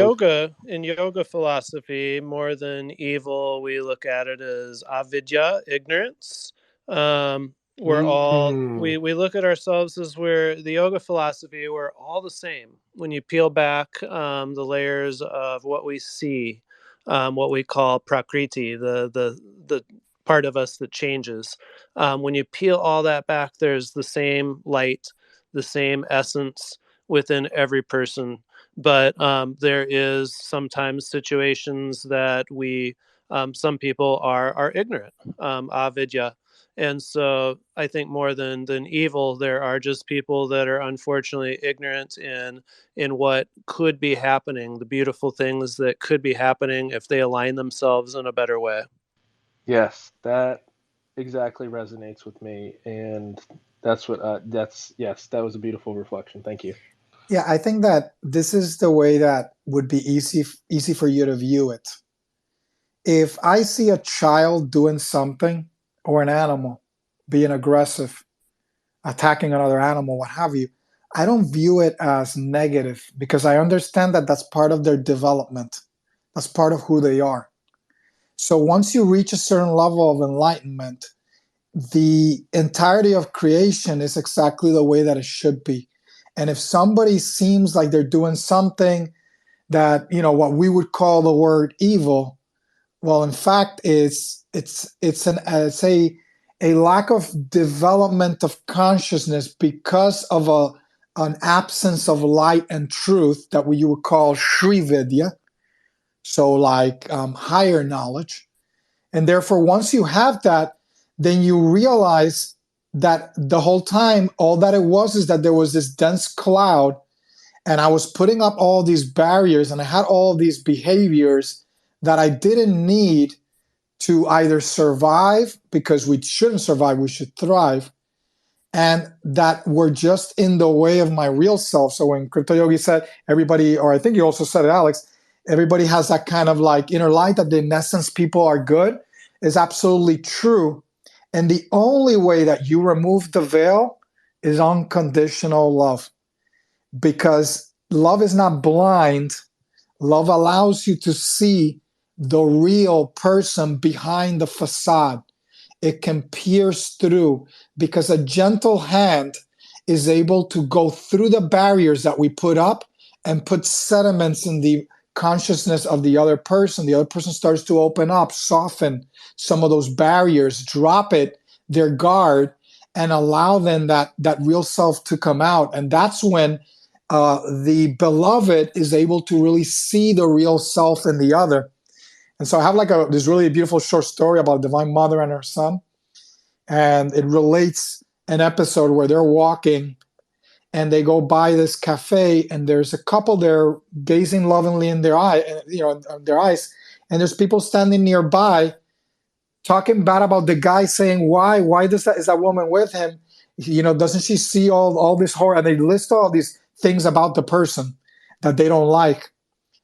yoga philosophy, more than evil, we look at it as avidya, ignorance. Mm, We look at ourselves as we're the yoga philosophy. We're all the same. When you peel back the layers of what we see, what we call prakriti, the part of us that changes. When you peel all that back, there's the same light, the same essence within every person, but there is sometimes situations that some people are ignorant, avidya, and so I think more than evil, there are just people that are unfortunately ignorant in what could be happening, the beautiful things that could be happening if they align themselves in a better way. yes, that exactly resonates with me, and that's yes, that was a beautiful reflection. Thank you. Yeah, I think that this is the way that would be easy for you to view it. If I see a child doing something or an animal being aggressive, attacking another animal, what have you, I don't view it as negative because I understand that that's part of their development. That's part of who they are. So once you reach a certain level of enlightenment, the entirety of creation is exactly the way that it should be. And if somebody seems like they're doing something that, what we would call the word evil, well, in fact, it's a lack of development of consciousness because of an absence of light and truth that you would call Sri Vidya, so like higher knowledge. And therefore, once you have that, then you realize that the whole time, all that it was is that there was this dense cloud, and I was putting up all these barriers, and I had all these behaviors that I didn't need to either survive, because we shouldn't survive, we should thrive, and that were just in the way of my real self. So when Crypto Yogi said everybody, or I think you also said it, Alex, everybody has that kind of like inner light that in essence people are good. is absolutely true. And the only way that you remove the veil is unconditional love, because love is not blind. Love allows you to see the real person behind the facade. It can pierce through, because a gentle hand is able to go through the barriers that we put up and put sediments in the consciousness of the other person. The other person starts to open up, soften some of those barriers, drop it, their guard, and allow them that real self to come out. And that's when the beloved is able to really see the real self in the other. And so I have like this really beautiful short story about Divine Mother and her son, and it relates an episode where they're walking and they go by this cafe, and there's a couple there gazing lovingly in their their eyes, and there's people standing nearby talking bad about the guy, saying, why does is that woman with him? Doesn't she see all this horror? And they list all these things about the person that they don't like,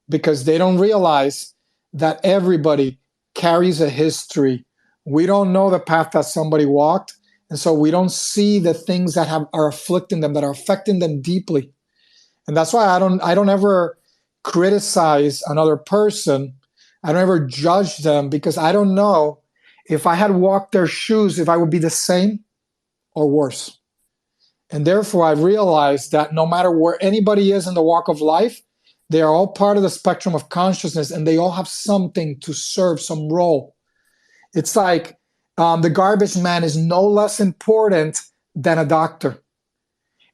because they don't realize that everybody carries a history. We don't know the path that somebody walked, and so we don't see the things that are afflicting them, that are affecting them deeply. And that's why I don't ever criticize another person. I don't ever judge them, because I don't know if I had walked their shoes, if I would be the same or worse. And therefore, I've realized that no matter where anybody is in the walk of life, they are all part of the spectrum of consciousness, and they all have something to serve, some role. It's like the garbage man is no less important than a doctor.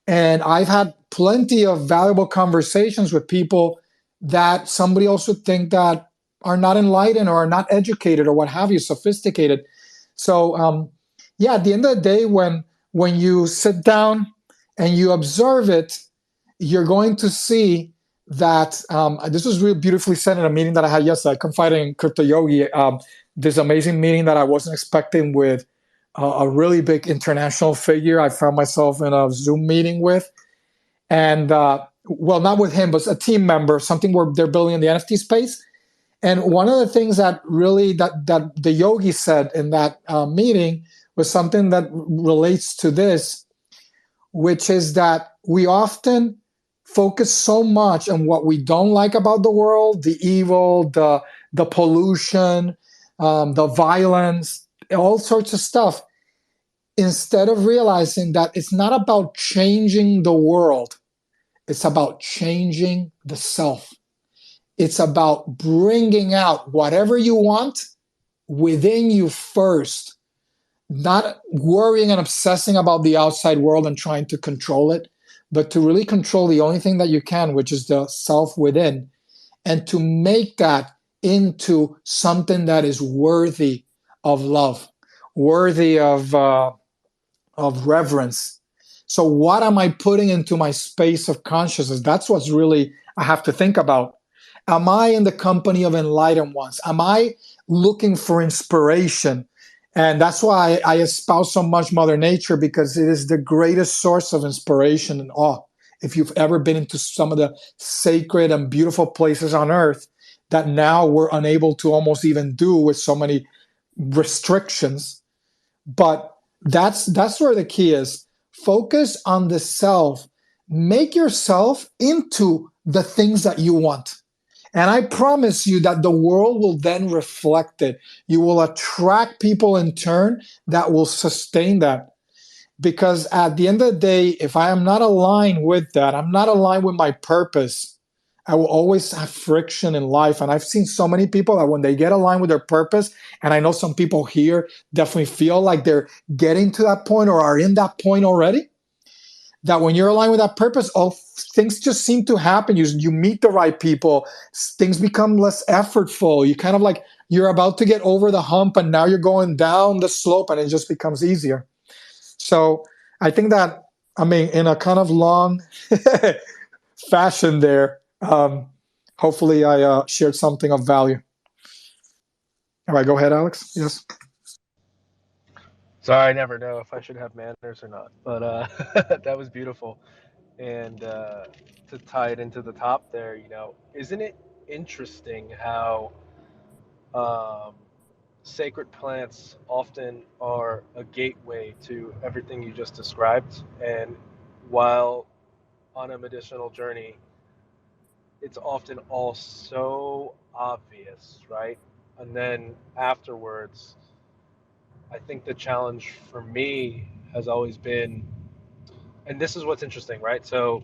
And I've had plenty of valuable conversations with people that somebody else would think that are not enlightened or are not educated or what have you, sophisticated. So, yeah, at the end of the day, when you sit down and you observe it, you're going to see that this was really beautifully said in a meeting that I had yesterday. I confided in Crypto Yogi, this amazing meeting that I wasn't expecting with a really big international figure I found myself in a Zoom meeting with. And well, not with him, but a team member, something where they're building in the NFT space. And one of the things that really that the yogi said in that meeting was something that relates to this, which is that we often focus so much on what we don't like about the world, the evil, the pollution, the violence, all sorts of stuff, instead of realizing that it's not about changing the world, it's about changing the self. It's about bringing out whatever you want within you first, not worrying and obsessing about the outside world and trying to control it, but to really control the only thing that you can, which is the self within, and to make that into something that is worthy of love, worthy of reverence. So what am I putting into my space of consciousness? That's what's really I have to think about. Am I in the company of enlightened ones? Am I looking for inspiration? And that's why I espouse so much Mother Nature, because it is the greatest source of inspiration and awe. If you've ever been into some of the sacred and beautiful places on earth that now we're unable to almost even do with so many restrictions. But that's where the key is. Focus on the self. Make yourself into the things that you want. And I promise you that the world will then reflect it. You will attract people in turn that will sustain that. Because at the end of the day, if I am not aligned with that, I'm not aligned with my purpose, I will always have friction in life. And I've seen so many people that when they get aligned with their purpose, and I know some people here definitely feel like they're getting to that point or are in that point already, that when you're aligned with that purpose, all things just seem to happen. You meet the right people, things become less effortful. You kind of like you're about to get over the hump, and now you're going down the slope, and it just becomes easier. So I think that, I mean, in a kind of long fashion there, hopefully I shared something of value. All right, go ahead, Alex. Yes. Sorry, I never know if I should have manners or not, but that was beautiful. And to tie it into the top there, isn't it interesting how um, sacred plants often are a gateway to everything you just described. And while on a medicinal journey, it's often all so obvious, right? And then afterwards, I think the challenge for me has always been, and this is what's interesting, right? So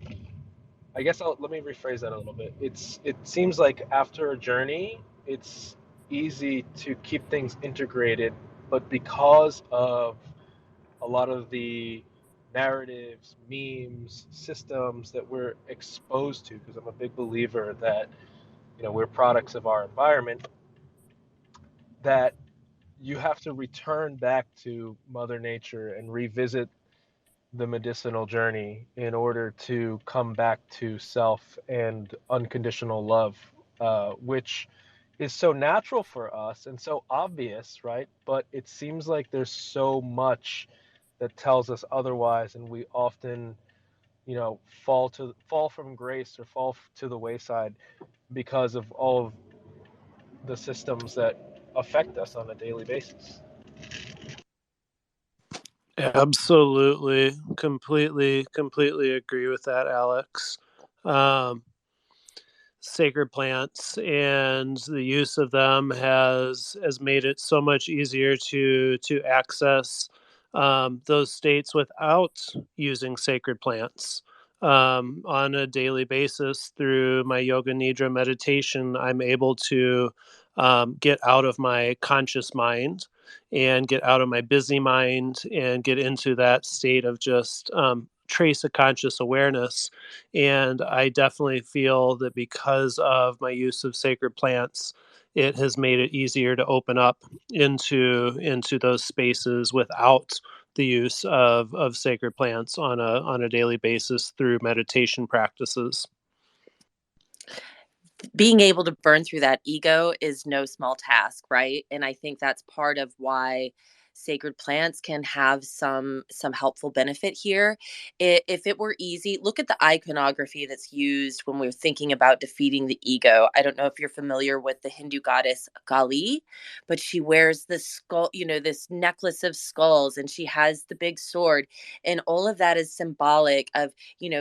I guess let me rephrase that a little bit. It seems like after a journey, it's easy to keep things integrated, but because of a lot of the narratives, memes, systems that we're exposed to, because I'm a big believer that we're products of our environment, that you have to return back to Mother Nature and revisit the medicinal journey in order to come back to self and unconditional love, which is so natural for us and so obvious, right? But it seems like there's so much that tells us otherwise, and we often, fall from grace or fall to the wayside because of all of the systems that affect us on a daily basis. Absolutely. Completely agree with that, Alex. Um, Sacred plants and the use of them has made it so much easier to access those states without using sacred plants. On a daily basis through my yoga nidra meditation, I'm able to get out of my conscious mind and get out of my busy mind and get into that state of just trace of conscious awareness. And I definitely feel that because of my use of sacred plants, it has made it easier to open up into those spaces without the use of sacred plants on a daily basis through meditation practices. Being able to burn through that ego is no small task, right? And I think that's part of why sacred plants can have some helpful benefit here. If it were easy, look at the iconography that's used when we're thinking about defeating the ego. I don't know if you're familiar with the Hindu goddess Kali, but she wears this skull, this necklace of skulls, and she has the big sword, and all of that is symbolic of,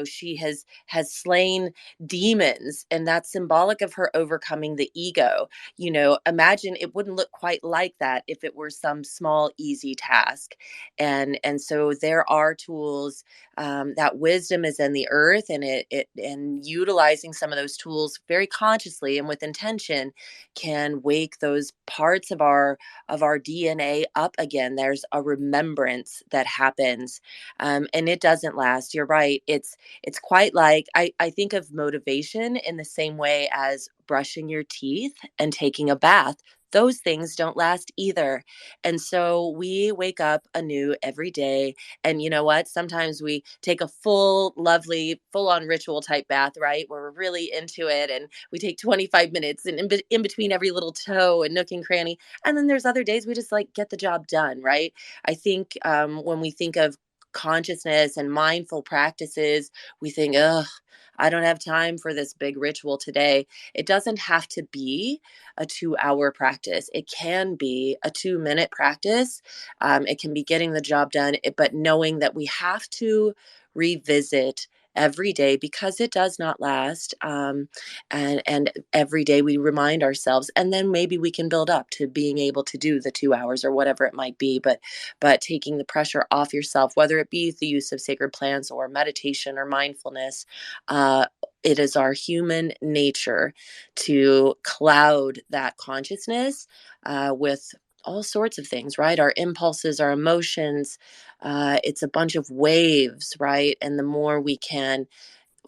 she has slain demons, and that's symbolic of her overcoming the ego. Imagine it wouldn't look quite like that if it were some small easy task. And so there are tools. That wisdom is in the earth, and it and utilizing some of those tools very consciously and with intention can wake those parts of our DNA up again. There's a remembrance that happens, and it doesn't last. You're right. It's quite like, I think of motivation in the same way as brushing your teeth and taking a bath. Those things don't last either. And so we wake up anew every day. And you know what? Sometimes we take a full, lovely, full on ritual type bath, right? Where we're really into it. And we take 25 minutes and in between every little toe and nook and cranny. And then there's other days we just like get the job done, right? I think when we think of consciousness and mindful practices, we think, ugh, I don't have time for this big ritual today. It doesn't have to be a 2-hour practice. It can be a 2-minute practice. It can be getting the job done, but knowing that we have to revisit every day because it does not last. And every day we remind ourselves, and then maybe we can build up to being able to do the 2 hours or whatever it might be. But taking the pressure off yourself, whether it be the use of sacred plants or meditation or mindfulness, it is our human nature to cloud that consciousness with all sorts of things, right? Our impulses, our emotions. It's a bunch of waves, right? And the more we can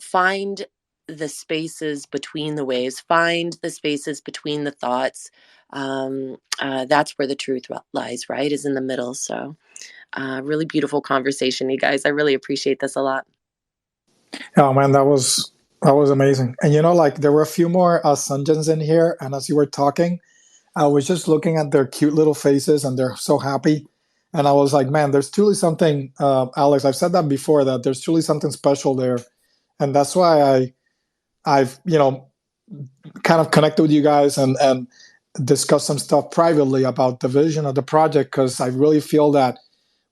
find the spaces between the waves, find the spaces between the thoughts, that's where the truth lies, right? Is in the middle. So really beautiful conversation, you guys. I really appreciate this a lot. Oh man, that was amazing. And like there were a few more Sanjans in here, and as you were talking, I was just looking at their cute little faces, and they're so happy. And I was like, man, there's truly something, Alex. I've said that before, that there's truly something special there, and that's why I've kind of connected with you guys, and discuss some stuff privately about the vision of the project, because I really feel that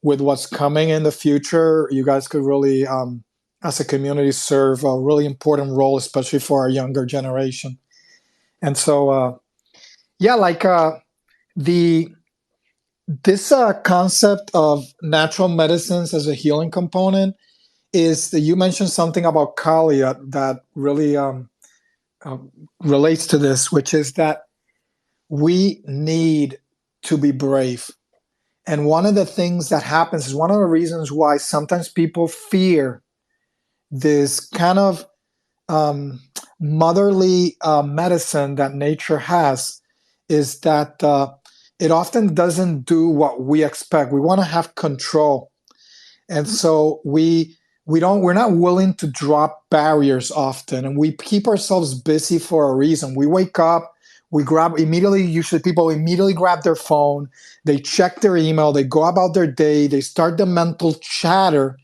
with what's coming in the future, you guys could really, as a community, serve a really important role, especially for our younger generation. And so, yeah, like the this concept of natural medicines as a healing component is that you mentioned something about Kali that really uh, relates to this, which is that we need to be brave. And one of the things that happens is one of the reasons why sometimes people fear this kind of um, motherly medicine that nature has is that it often doesn't do what we expect. We want to have control, and so we're not willing to drop barriers often, and we keep ourselves busy for a reason. We wake up, we grab immediately. Usually, people immediately grab their phone, they check their email, they go about their day, they start the mental chatter,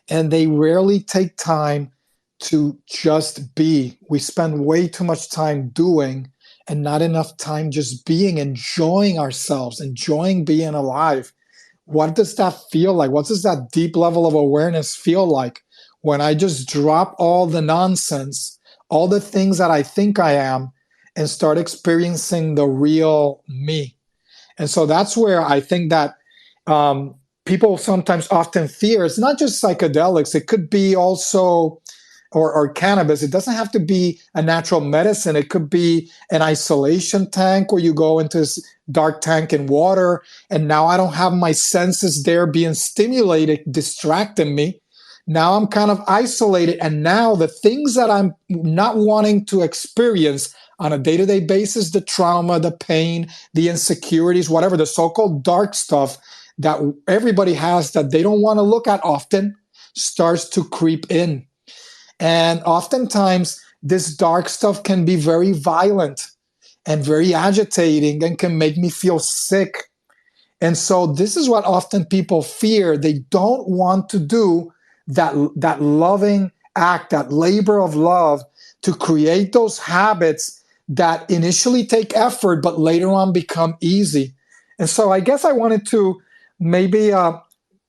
and they rarely take time to just be. We spend way too much time doing and not enough time just being, enjoying ourselves, enjoying being alive. What does that feel like? What does that deep level of awareness feel like when I just drop all the nonsense, all the things that I think I am, and start experiencing the real me? And so that's where I think that people sometimes often fear it's not just psychedelics, it could be also, or cannabis. It doesn't have to be a natural medicine. It could be an isolation tank where you go into this dark tank in water, and now I don't have my senses there being stimulated, distracting me. Now I'm kind of isolated, and now the things that I'm not wanting to experience on a day-to-day basis, the trauma, the pain, the insecurities, whatever, the so-called dark stuff that everybody has that they don't want to look at often, starts to creep in. And oftentimes, this dark stuff can be very violent and very agitating and can make me feel sick. And so, this is what often people fear. They don't want to do that loving act, that labor of love to create those habits that initially take effort, but later on become easy. And so, I guess I wanted to maybe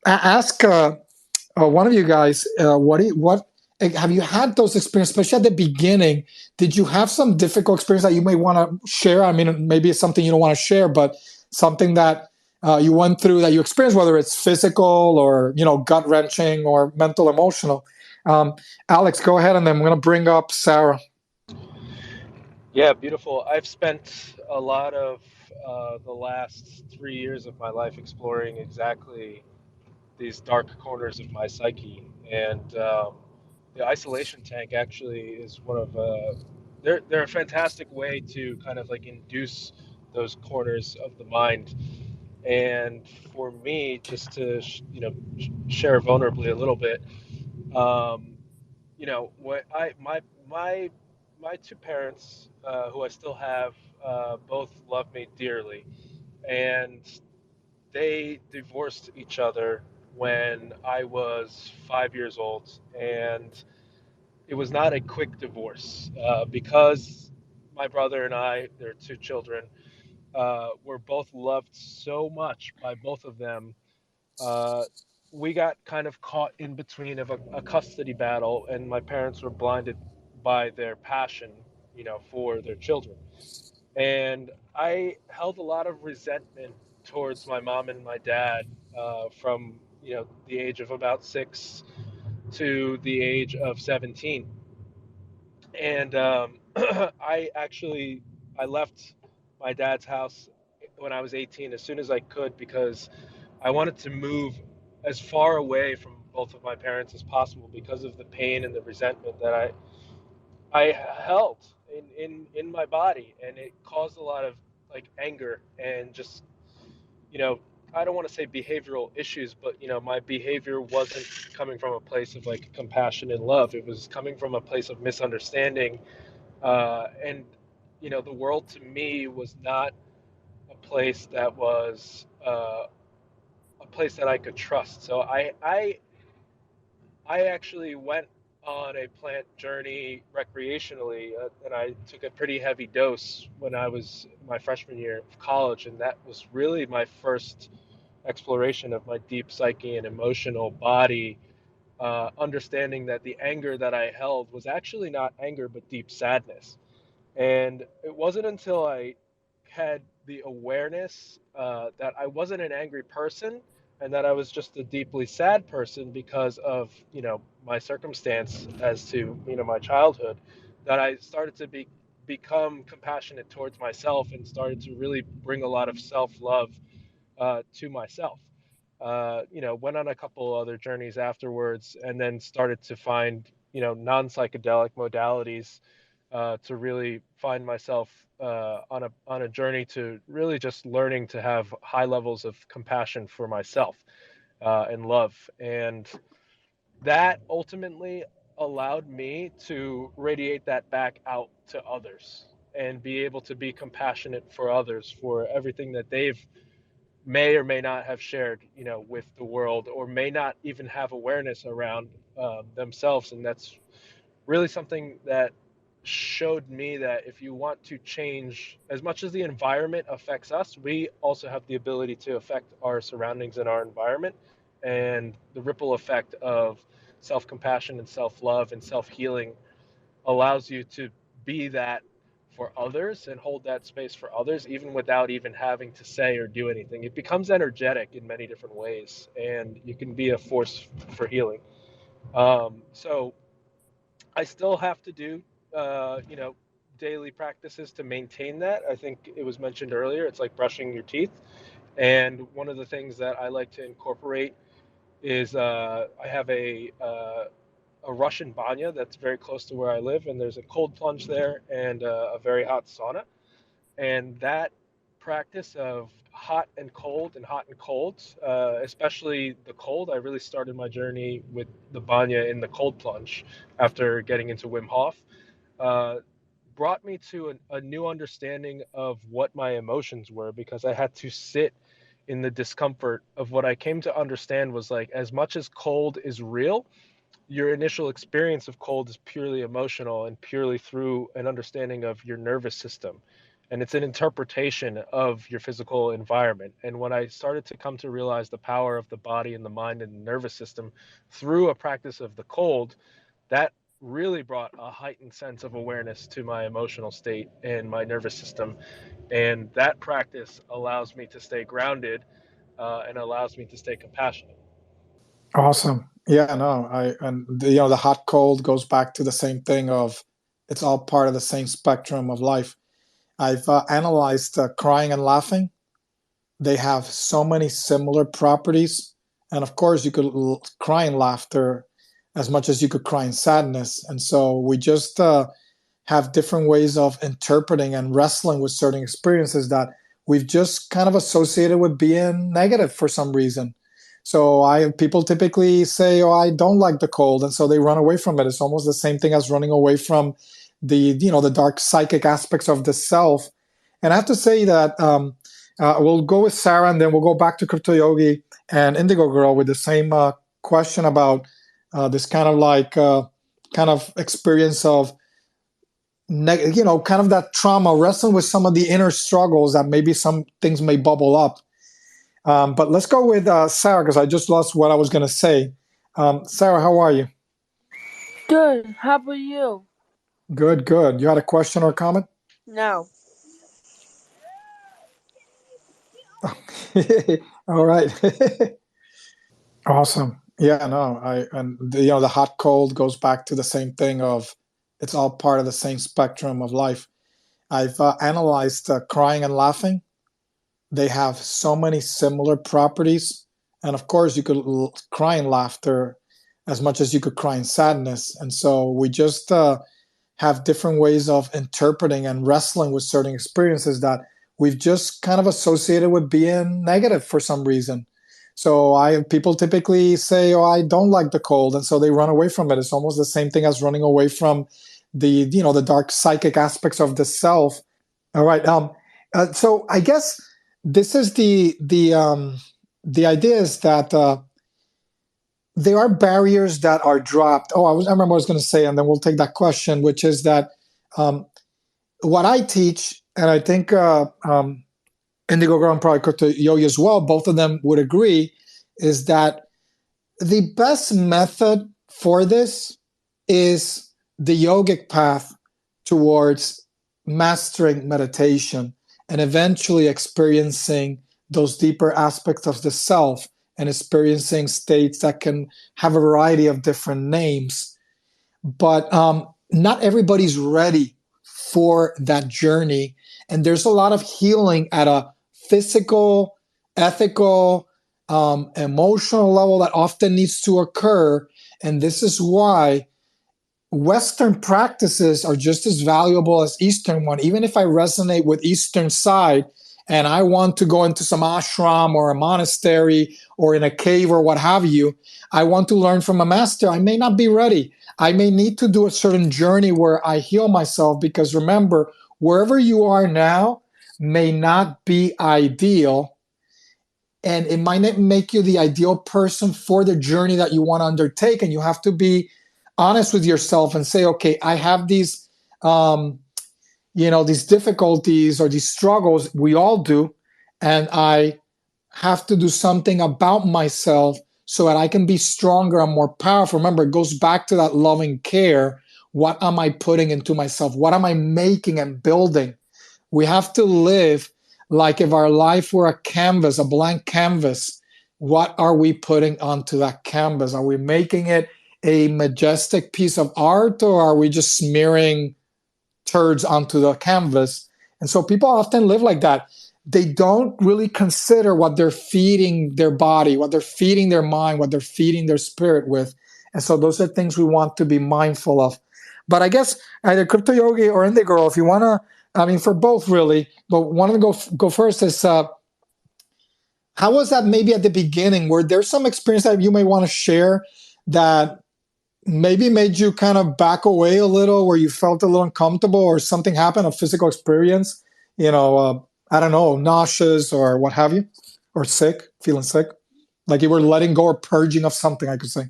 ask one of you guys, what have you had those experiences, especially at the beginning? Did you have some difficult experience that you may want to share? I mean, maybe it's something you don't want to share, but something that you went through that you experienced, whether it's physical or gut wrenching or mental, emotional. Um, Alex, go ahead, and then I'm going to bring up Sarah. Yeah, beautiful. I've spent a lot of the last 3 years of my life exploring exactly these dark corners of my psyche, and the isolation tank actually is one of they're a fantastic way to kind of like induce those corners of the mind. And for me, just to share vulnerably a little bit, um, what my two parents, who I still have, both love me dearly, and they divorced each other when I was 5 years old, and it was not a quick divorce because my brother and I, their two children, were both loved so much by both of them. Uh, we got kind of caught in between of a custody battle, and my parents were blinded by their passion, for their children. And I held a lot of resentment towards my mom and my dad from the age of about 6 to the age of 17. And I left my dad's house when I was 18 as soon as I could, because I wanted to move as far away from both of my parents as possible because of the pain and the resentment that I held in my body, and it caused a lot of like anger and just you know I don't want to say behavioral issues, but my behavior wasn't coming from a place of like compassion and love. It was coming from a place of misunderstanding, and the world to me was not a place that was a place that I could trust. So I actually went on a plant journey recreationally, and I took a pretty heavy dose when I was my freshman year of college, and that was really my first exploration of my deep psyche and emotional body, understanding that the anger that I held was actually not anger but deep sadness. And it wasn't until I had the awareness that I wasn't an angry person and that I was just a deeply sad person because of, my circumstance as to, my childhood, that I started to become compassionate towards myself and started to really bring a lot of self-love to myself. Went on a couple other journeys afterwards and then started to find, non-psychedelic modalities to really find myself on a journey to really just learning to have high levels of compassion for myself and love. And that ultimately allowed me to radiate that back out to others and be able to be compassionate for others for everything that they've may or may not have shared, with the world, or may not even have awareness around themselves. And that's really something that showed me that if you want to change, as much as the environment affects us, we also have the ability to affect our surroundings and our environment. And the ripple effect of self compassion and self love and self healing allows you to be that for others and hold that space for others, even without even having to say or do anything. It becomes energetic in many different ways, and you can be a force for healing. So I still have to do, daily practices to maintain that. I think it was mentioned earlier. It's like brushing your teeth. And one of the things that I like to incorporate is I have a Russian banya that's very close to where I live, and there's a cold plunge there and a very hot sauna. And that practice of hot and cold, especially the cold, I really started my journey with the banya in the cold plunge after getting into Wim Hof. Uh, Brought me to a new understanding of what my emotions were because I had to sit in the discomfort of what I came to understand was like as much as cold is real, your initial experience of cold is purely emotional and purely through an understanding of your nervous system. And it's an interpretation of your physical environment. And when I started to come to realize the power of the body and the mind and the nervous system through a practice of the cold, that really brought a heightened sense of awareness to my emotional state and my nervous system. And that practice allows me to stay grounded and allows me to stay compassionate. Awesome. Yeah, no, the hot cold goes back to the same thing of it's all part of the same spectrum of life. I've analyzed crying and laughing. They have so many similar properties. And of course, you could cry in laughter as much as you could cry in sadness. And so we just have different ways of interpreting and wrestling with certain experiences that we've just kind of associated with being negative for some reason. So I people typically say, "Oh, I don't like the cold," and so they run away from it. It's almost the same thing as running away from the dark psychic aspects of the self. And I have to say that we'll go with Sarah, and then we'll go back to Crypto Yogi and Indigo Girl with the same question about this kind of kind of experience of kind of that trauma, wrestling with some of the inner struggles that maybe some things may bubble up. But let's go with Sarah because I just lost what I was going to say. Sarah, how are you? Good. How about you? Good, good. You had a question or comment? No. All right. Awesome. Yeah, no, the hot cold goes back to the same thing of it's all part of the same spectrum of life. I've analyzed crying and laughing. They have so many similar properties. And of course, you could cry in laughter as much as you could cry in sadness. And so we just have different ways of interpreting and wrestling with certain experiences that we've just kind of associated with being negative for some reason. So people typically say, "Oh, I don't like the cold," and so they run away from it. It's almost the same thing as running away from the dark psychic aspects of the self. All right. So I guess this is the idea is that there are barriers that are dropped. Oh, I remember what I was going to say, and then we'll take that question, which is that um, what I teach, and I think Indigo Girl and probably Crypto Yogi as well, both of them would agree, is that the best method for this is the yogic path towards mastering meditation and eventually experiencing those deeper aspects of the self and experiencing states that can have a variety of different names. But not everybody's ready for that journey. And there's a lot of healing at a physical, ethical, emotional level that often needs to occur. And this is why Western practices are just as valuable as Eastern one. Even if I resonate with Eastern side and I want to go into some ashram or a monastery or in a cave or what have you, I want to learn from a master. I may not be ready. I may need to do a certain journey where I heal myself, because remember, wherever you are now may not be ideal, and it might not make you the ideal person for the journey that you want to undertake. And you have to be honest with yourself and say, okay, I have these, these difficulties or these struggles. We all do, and I have to do something about myself so that I can be stronger and more powerful. Remember, it goes back to that loving care. What am I putting into myself? What am I making and building? We have to live like if our life were a canvas, a blank canvas. What are we putting onto that canvas? Are we making it a majestic piece of art, or are we just smearing turds onto the canvas? And so people often live like that. They don't really consider what they're feeding their body, what they're feeding their mind, what they're feeding their spirit with. And so those are things we want to be mindful of. But I guess either Crypto Yogi or Indie Girl, if you want to, I mean, for both really, but one of them go first is how was that maybe at the beginning? Were there some experience that you may want to share that maybe made you kind of back away a little, where you felt a little uncomfortable, or something happened, a physical experience, I don't know, nauseous or what have you, or sick, feeling sick, like you were letting go or purging of something, I could say.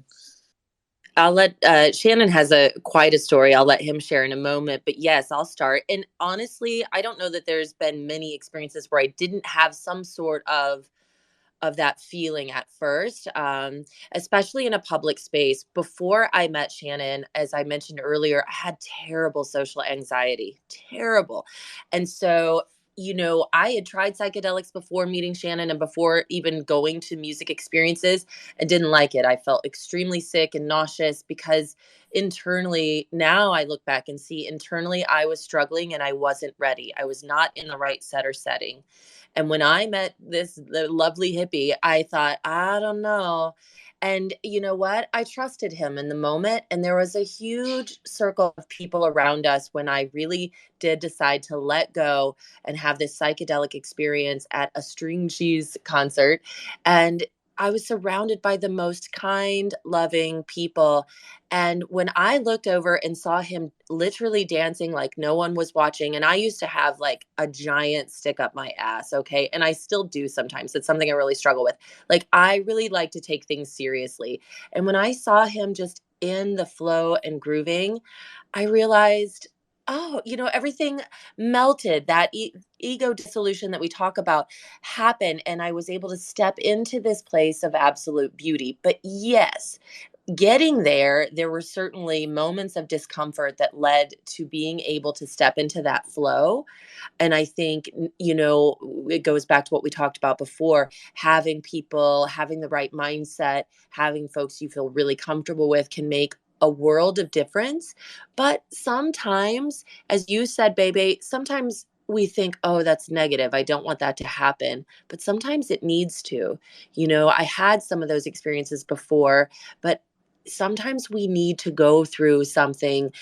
I'll let Shannon has quite a story. I'll let him share in a moment. But yes, I'll start. And honestly, I don't know that there's been many experiences where I didn't have some sort of that feeling at first, especially in a public space. Before I met Shannon, as I mentioned earlier, I had terrible social anxiety, terrible. And so, I had tried psychedelics before meeting Shannon and before even going to music experiences and didn't like it. I felt extremely sick and nauseous because internally, now I look back and see internally I was struggling and I wasn't ready. I was not in the right set or setting. And when I met the lovely hippie, I thought, I don't know. And you know what? I trusted him in the moment. And there was a huge circle of people around us when I really did decide to let go and have this psychedelic experience at a string cheese concert. And I was surrounded by the most kind, loving people. And when I looked over and saw him literally dancing like no one was watching, and I used to have like a giant stick up my ass, okay? And I still do sometimes. It's something I really struggle with. Like, I really like to take things seriously. And when I saw him just in the flow and grooving, I realized, oh, everything melted. That ego dissolution that we talk about happened. And I was able to step into this place of absolute beauty. But yes, getting there were certainly moments of discomfort that led to being able to step into that flow. And I think, it goes back to what we talked about before, having people, having the right mindset, having folks you feel really comfortable with can make a world of difference. But sometimes, as you said, Bebe, sometimes we think, oh, that's negative. I don't want that to happen. But sometimes it needs to. I had some of those experiences before, but sometimes we need to go through something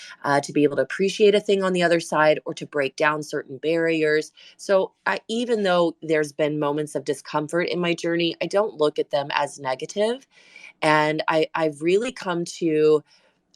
to be able to appreciate a thing on the other side, or to break down certain barriers. So even though there's been moments of discomfort in my journey, I don't look at them as negative. And I've really come to,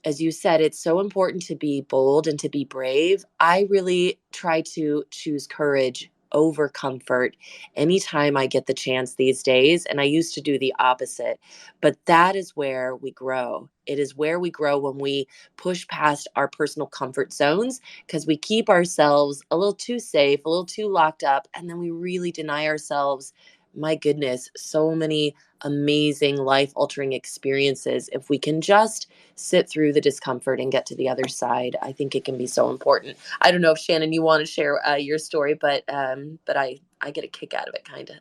as you said, it's so important to be bold and to be brave. I really try to choose courage over comfort anytime I get the chance these days. And I used to do the opposite. But that is where we grow. It is where we grow when we push past our personal comfort zones, because we keep ourselves a little too safe, a little too locked up, and then we really deny ourselves, my goodness, so many amazing life altering experiences. If we can just sit through the discomfort and get to the other side, I think it can be so important. I don't know if Shannon, you want to share your story, but I get a kick out of it, kind of.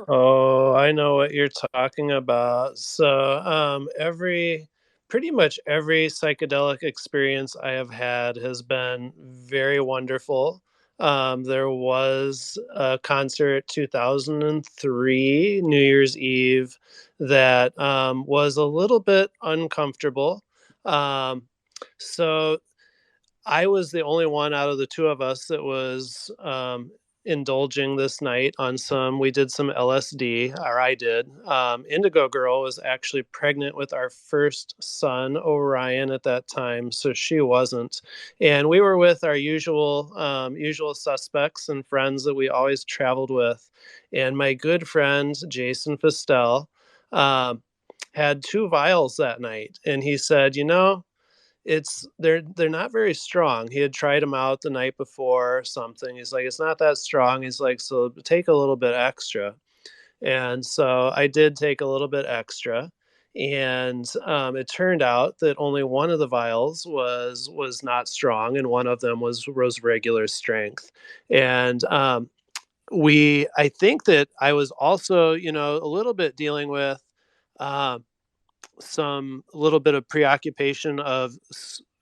Oh, I know what you're talking about. So, pretty much every psychedelic experience I have had has been very wonderful. There was a concert 2003, New Year's Eve, that was a little bit uncomfortable. Um, so I was the only one out of the two of us that was indulging this night on some. We did some LSD, or I did. Indigo Girl was actually pregnant with our first son, Orion, at that time, so she wasn't. And we were with our usual suspects and friends that we always traveled with. And my good friend Jason Festel um, had two vials that night, and he said, they're not very strong. He had tried them out the night before or something. He's like, it's not that strong. He's like, so take a little bit extra. And so I did take a little bit extra. And it turned out that only one of the vials was not strong, and one of them was regular strength. And I think that I was also, a little bit dealing with um, some little bit of preoccupation of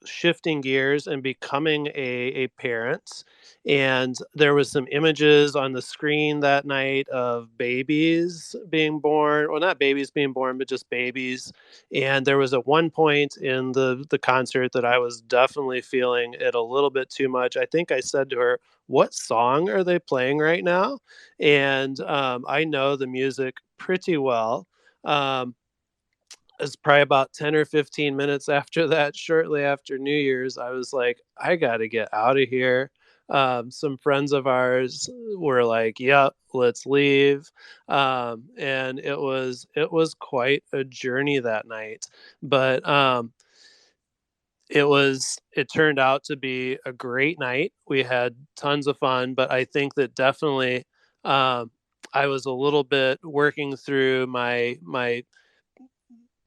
shifting gears and becoming a parent. And there was some images on the screen that night of babies being born, well, not babies being born, but just babies. And there was at one point in the concert that I was definitely feeling it a little bit too much. I think I said to her, what song are they playing right now? And I know the music pretty well. It's probably about 10 or 15 minutes after that, shortly after New Year's, I was like, I got to get out of here. Some friends of ours were like, yep, let's leave. And it was quite a journey that night. But it turned out to be a great night. We had tons of fun, but I think that definitely I was a little bit working through my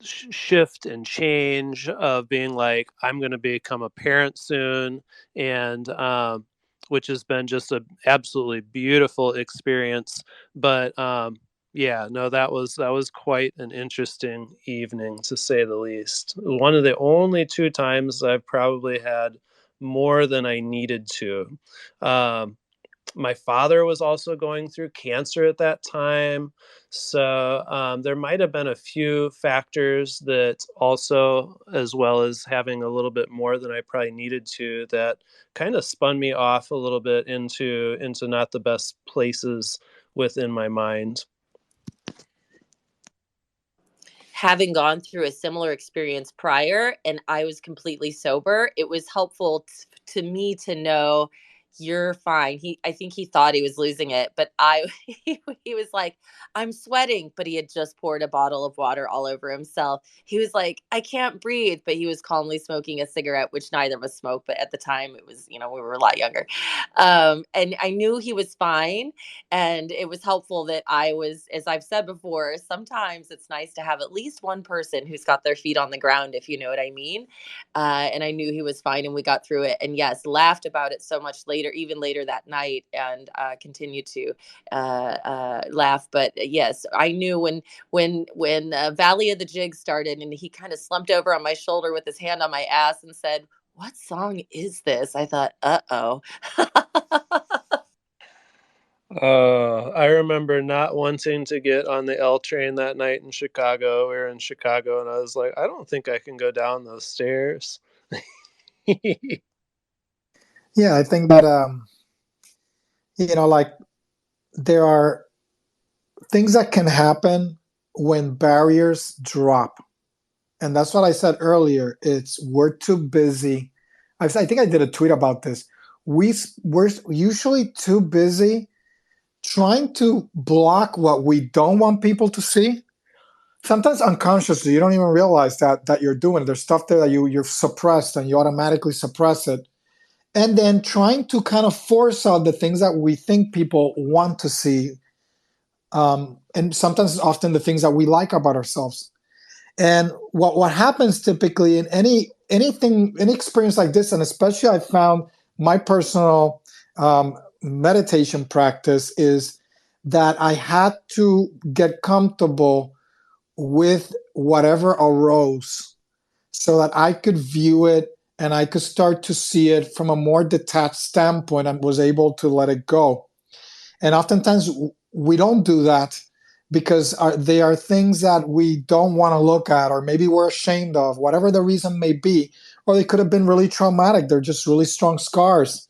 shift and change of being like, I'm going to become a parent soon, and which has been just an absolutely beautiful experience. But yeah, no, that was quite an interesting evening, to say the least. One of the only two times I've probably had more than I needed to. Um, my father was also going through cancer at that time. So there might have been a few factors that also, as well as having a little bit more than I probably needed to, that kind of spun me off a little bit into not the best places within my mind. Having gone through a similar experience prior and I was completely sober, it was helpful to me to know you're fine. I think he thought he was losing it, but he was like, I'm sweating, but he had just poured a bottle of water all over himself. He was like, I can't breathe, but he was calmly smoking a cigarette, which neither of us smoked, but at the time it was, we were a lot younger. And I knew he was fine. And it was helpful that I was, as I've said before, sometimes it's nice to have at least one person who's got their feet on the ground, if you know what I mean. And I knew he was fine and we got through it. And yes, laughed about it so much later, even later that night, and continued to laugh. But yes, I knew when Valley of the Jig started and he kind of slumped over on my shoulder with his hand on my ass and said, what song is this? I thought, uh-oh. I remember not wanting to get on the L train that night in Chicago. We were in Chicago, and I was like, I don't think I can go down those stairs. Yeah, I think that like there are things that can happen when barriers drop. And that's what I said earlier. We're too busy. I think I did a tweet about this. We're usually too busy trying to block what we don't want people to see. Sometimes unconsciously, you don't even realize that you're doing it. There's stuff there that you've suppressed and you automatically suppress it. And then trying to kind of force out the things that we think people want to see. And sometimes it's often the things that we like about ourselves. And what happens typically in any experience like this, and especially I found my personal meditation practice, is that I had to get comfortable with whatever arose so that I could view it and I could start to see it from a more detached standpoint and was able to let it go. And oftentimes we don't do that because they are things that we don't want to look at, or maybe we're ashamed of, whatever the reason may be, or they could have been really traumatic. They're just really strong scars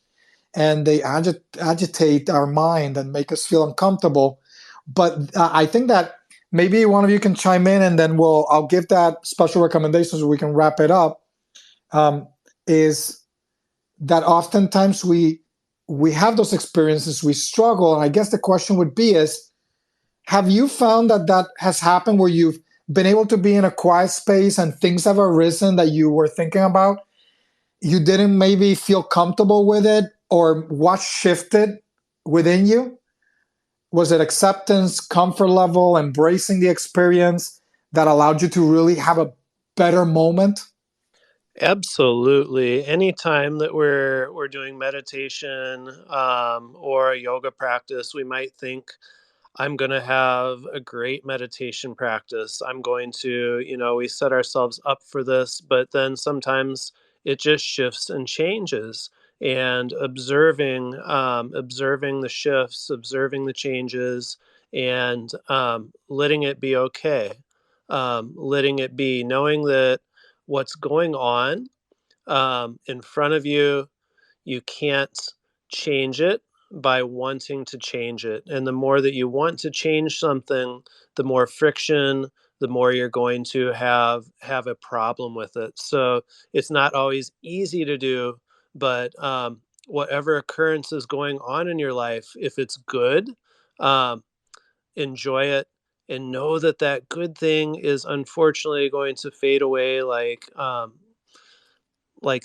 and they agitate our mind and make us feel uncomfortable. But I think that maybe one of you can chime in, and then I'll give that special recommendations so we can wrap it up. Is that oftentimes we have those experiences, we struggle, and I guess the question would be is, have you found that has happened where you've been able to be in a quiet space and things have arisen that you were thinking about? You didn't maybe feel comfortable with it, or what shifted within you? Was it acceptance, comfort level, embracing the experience that allowed you to really have a better moment? Absolutely. Anytime that we're doing meditation or a yoga practice, we might think, I'm going to have a great meditation practice. I'm going to, we set ourselves up for this, but then sometimes it just shifts and changes. And observing the shifts, observing the changes, and letting it be okay. Letting it be, knowing that what's going on in front of you, you can't change it by wanting to change it. And the more that you want to change something, the more friction, the more you're going to have a problem with it. So it's not always easy to do, but whatever occurrence is going on in your life, if it's good, um, enjoy it, and know that that good thing is unfortunately going to fade away like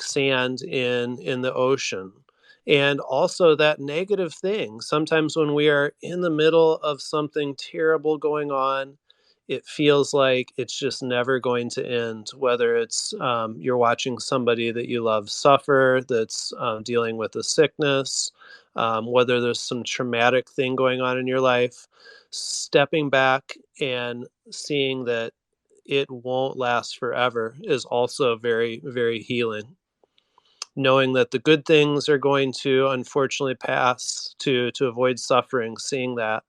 sand in the ocean. And also that negative thing, sometimes when we are in the middle of something terrible going on, it feels like it's just never going to end, whether it's you're watching somebody that you love suffer, that's dealing with a sickness, whether there's some traumatic thing going on in your life. Stepping back and seeing that it won't last forever is also very, very healing. Knowing that the good things are going to unfortunately pass, to avoid suffering, seeing that,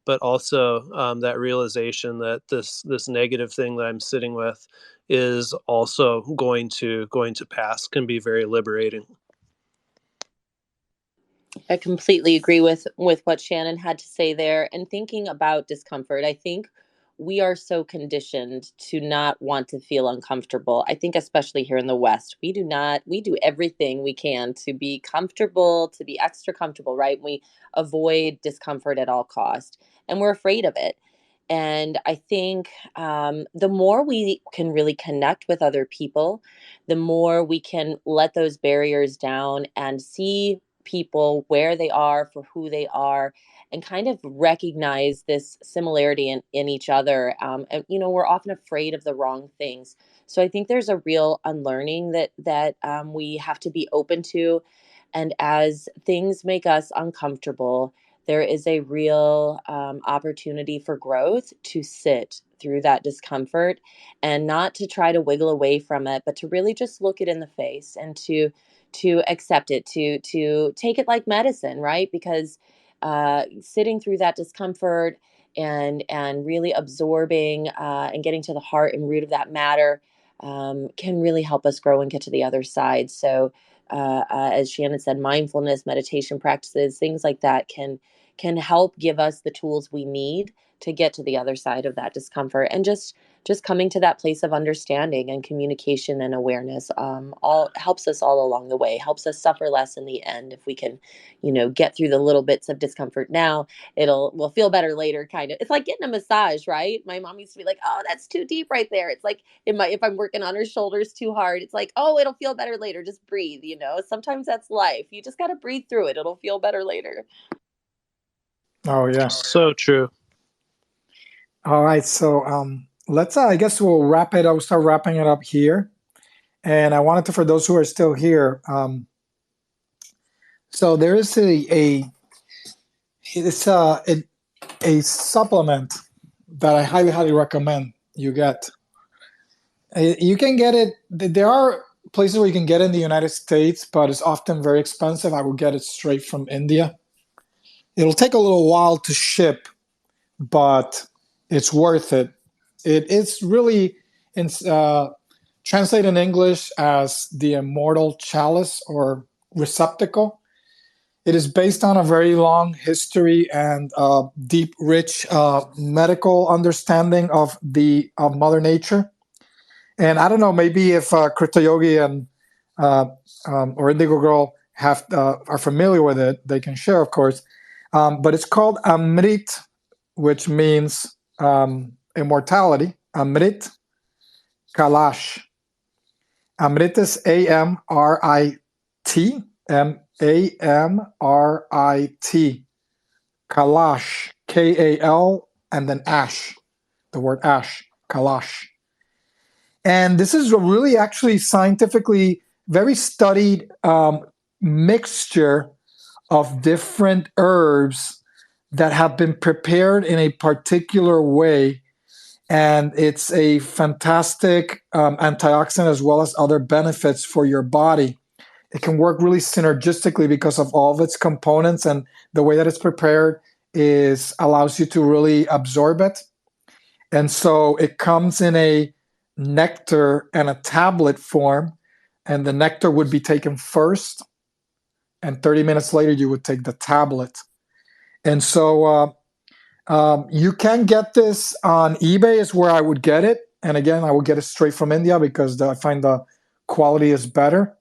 but also that realization that this negative thing that I'm sitting with is also going to pass, can be very liberating. I completely agree with what Shannon had to say there. And thinking about discomfort, I think we are so conditioned to not want to feel uncomfortable. I think especially here in the West, we do everything we can to be comfortable, to be extra comfortable, right? We avoid discomfort at all cost, and we're afraid of it. And I think the more we can really connect with other people, the more we can let those barriers down and see people where they are for who they are, and kind of recognize this similarity in each other. And we're often afraid of the wrong things. So I think there's a real unlearning that we have to be open to. And as things make us uncomfortable, there is a real opportunity for growth to sit through that discomfort, and not to try to wiggle away from it, but to really just look it in the face and to accept it, to take it like medicine, right? Because sitting through that discomfort and really absorbing and getting to the heart and root of that matter can really help us grow and get to the other side. So as Shannon said, mindfulness, meditation practices, things like that can help give us the tools we need to get to the other side of that discomfort. And just coming to that place of understanding and communication and awareness, all helps us all along the way, helps us suffer less in the end. If we can, get through the little bits of discomfort now, we'll feel better later. Kind of, it's like getting a massage, right? My mom used to be like, oh, that's too deep right there. It's like, if I'm working on her shoulders too hard, it's like, oh, it'll feel better later, just breathe. Sometimes that's life. You just got to breathe through it. It'll feel better later. Oh yeah. So true. All right. So let's I guess we'll wrap it. I'll start wrapping it up here. And I wanted to, for those who are still here, so there is it's a supplement that I highly, highly recommend you get. You can get it. There are places where you can get it in the United States, but it's often very expensive. I would get it straight from India. It'll take a little while to ship, but it's worth it. It's really translated in English as the immortal chalice or receptacle. It is based on a very long history and deep, rich medical understanding of Mother Nature. And I don't know, maybe if Krita Yogi and or Indigo Girl are familiar with it, they can share, of course. But it's called Amrit, which means immortality. Amrit Kalash. Amrit is A-M-R-I-T. M-A-M-R-I-T. Kalash. K-A-L and then ash. The word ash. Kalash. And this is a really actually scientifically very studied mixture of different herbs that have been prepared in a particular way. And it's a fantastic antioxidant as well as other benefits for your body. It can work really synergistically because of all of its components, and the way that it's prepared allows you to really absorb it. And so it comes in a nectar and a tablet form, and the nectar would be taken first, and 30 minutes later you would take the tablet. And so you can get this on eBay is where I would get it. And again, I would get it straight from India because I find the quality is better.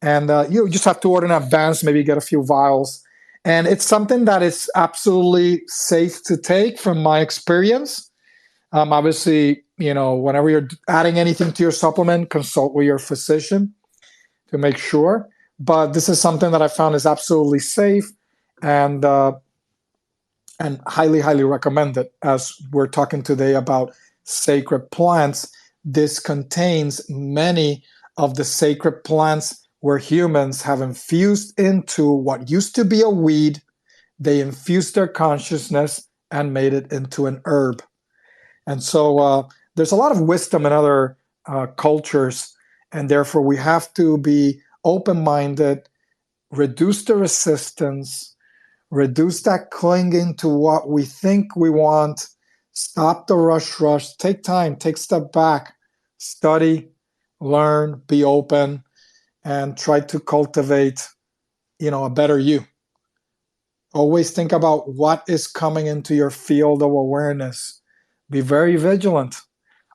And you just have to order in advance, maybe get a few vials. And it's something that is absolutely safe to take from my experience. Obviously, whenever you're adding anything to your supplement, consult with your physician to make sure. But this is something that I found is absolutely safe and highly, highly recommended. As we're talking today about sacred plants, this contains many of the sacred plants where humans have infused into what used to be a weed. They infused their consciousness and made it into an herb. And so there's a lot of wisdom in other cultures, and therefore we have to be open-minded, reduce the resistance, reduce that clinging to what we think we want, stop the rush, take time, take a step back, study, learn, be open, and try to cultivate, a better you. Always think about what is coming into your field of awareness. Be very vigilant.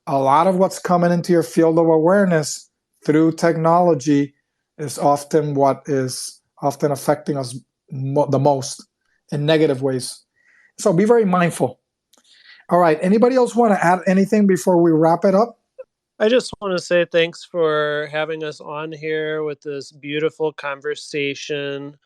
A lot of what's coming into your field of awareness through technology is often what is often affecting us the most in negative ways. So be very mindful. All right. Anybody else want to add anything before we wrap it up? I just want to say thanks for having us on here with this beautiful conversation.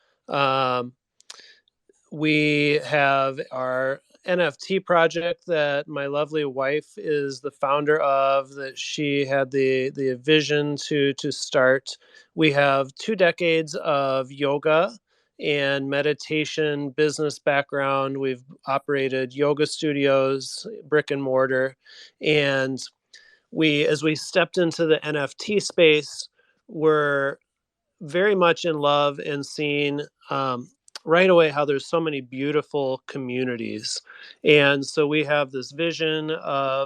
We have our NFT project that my lovely wife is the founder of, that she had the vision to start. We have 2 decades of yoga and meditation business background. We've operated yoga studios, brick and mortar, and as we stepped into the NFT space, we're very much in love and seeing right away how there's so many beautiful communities. And so we have this vision of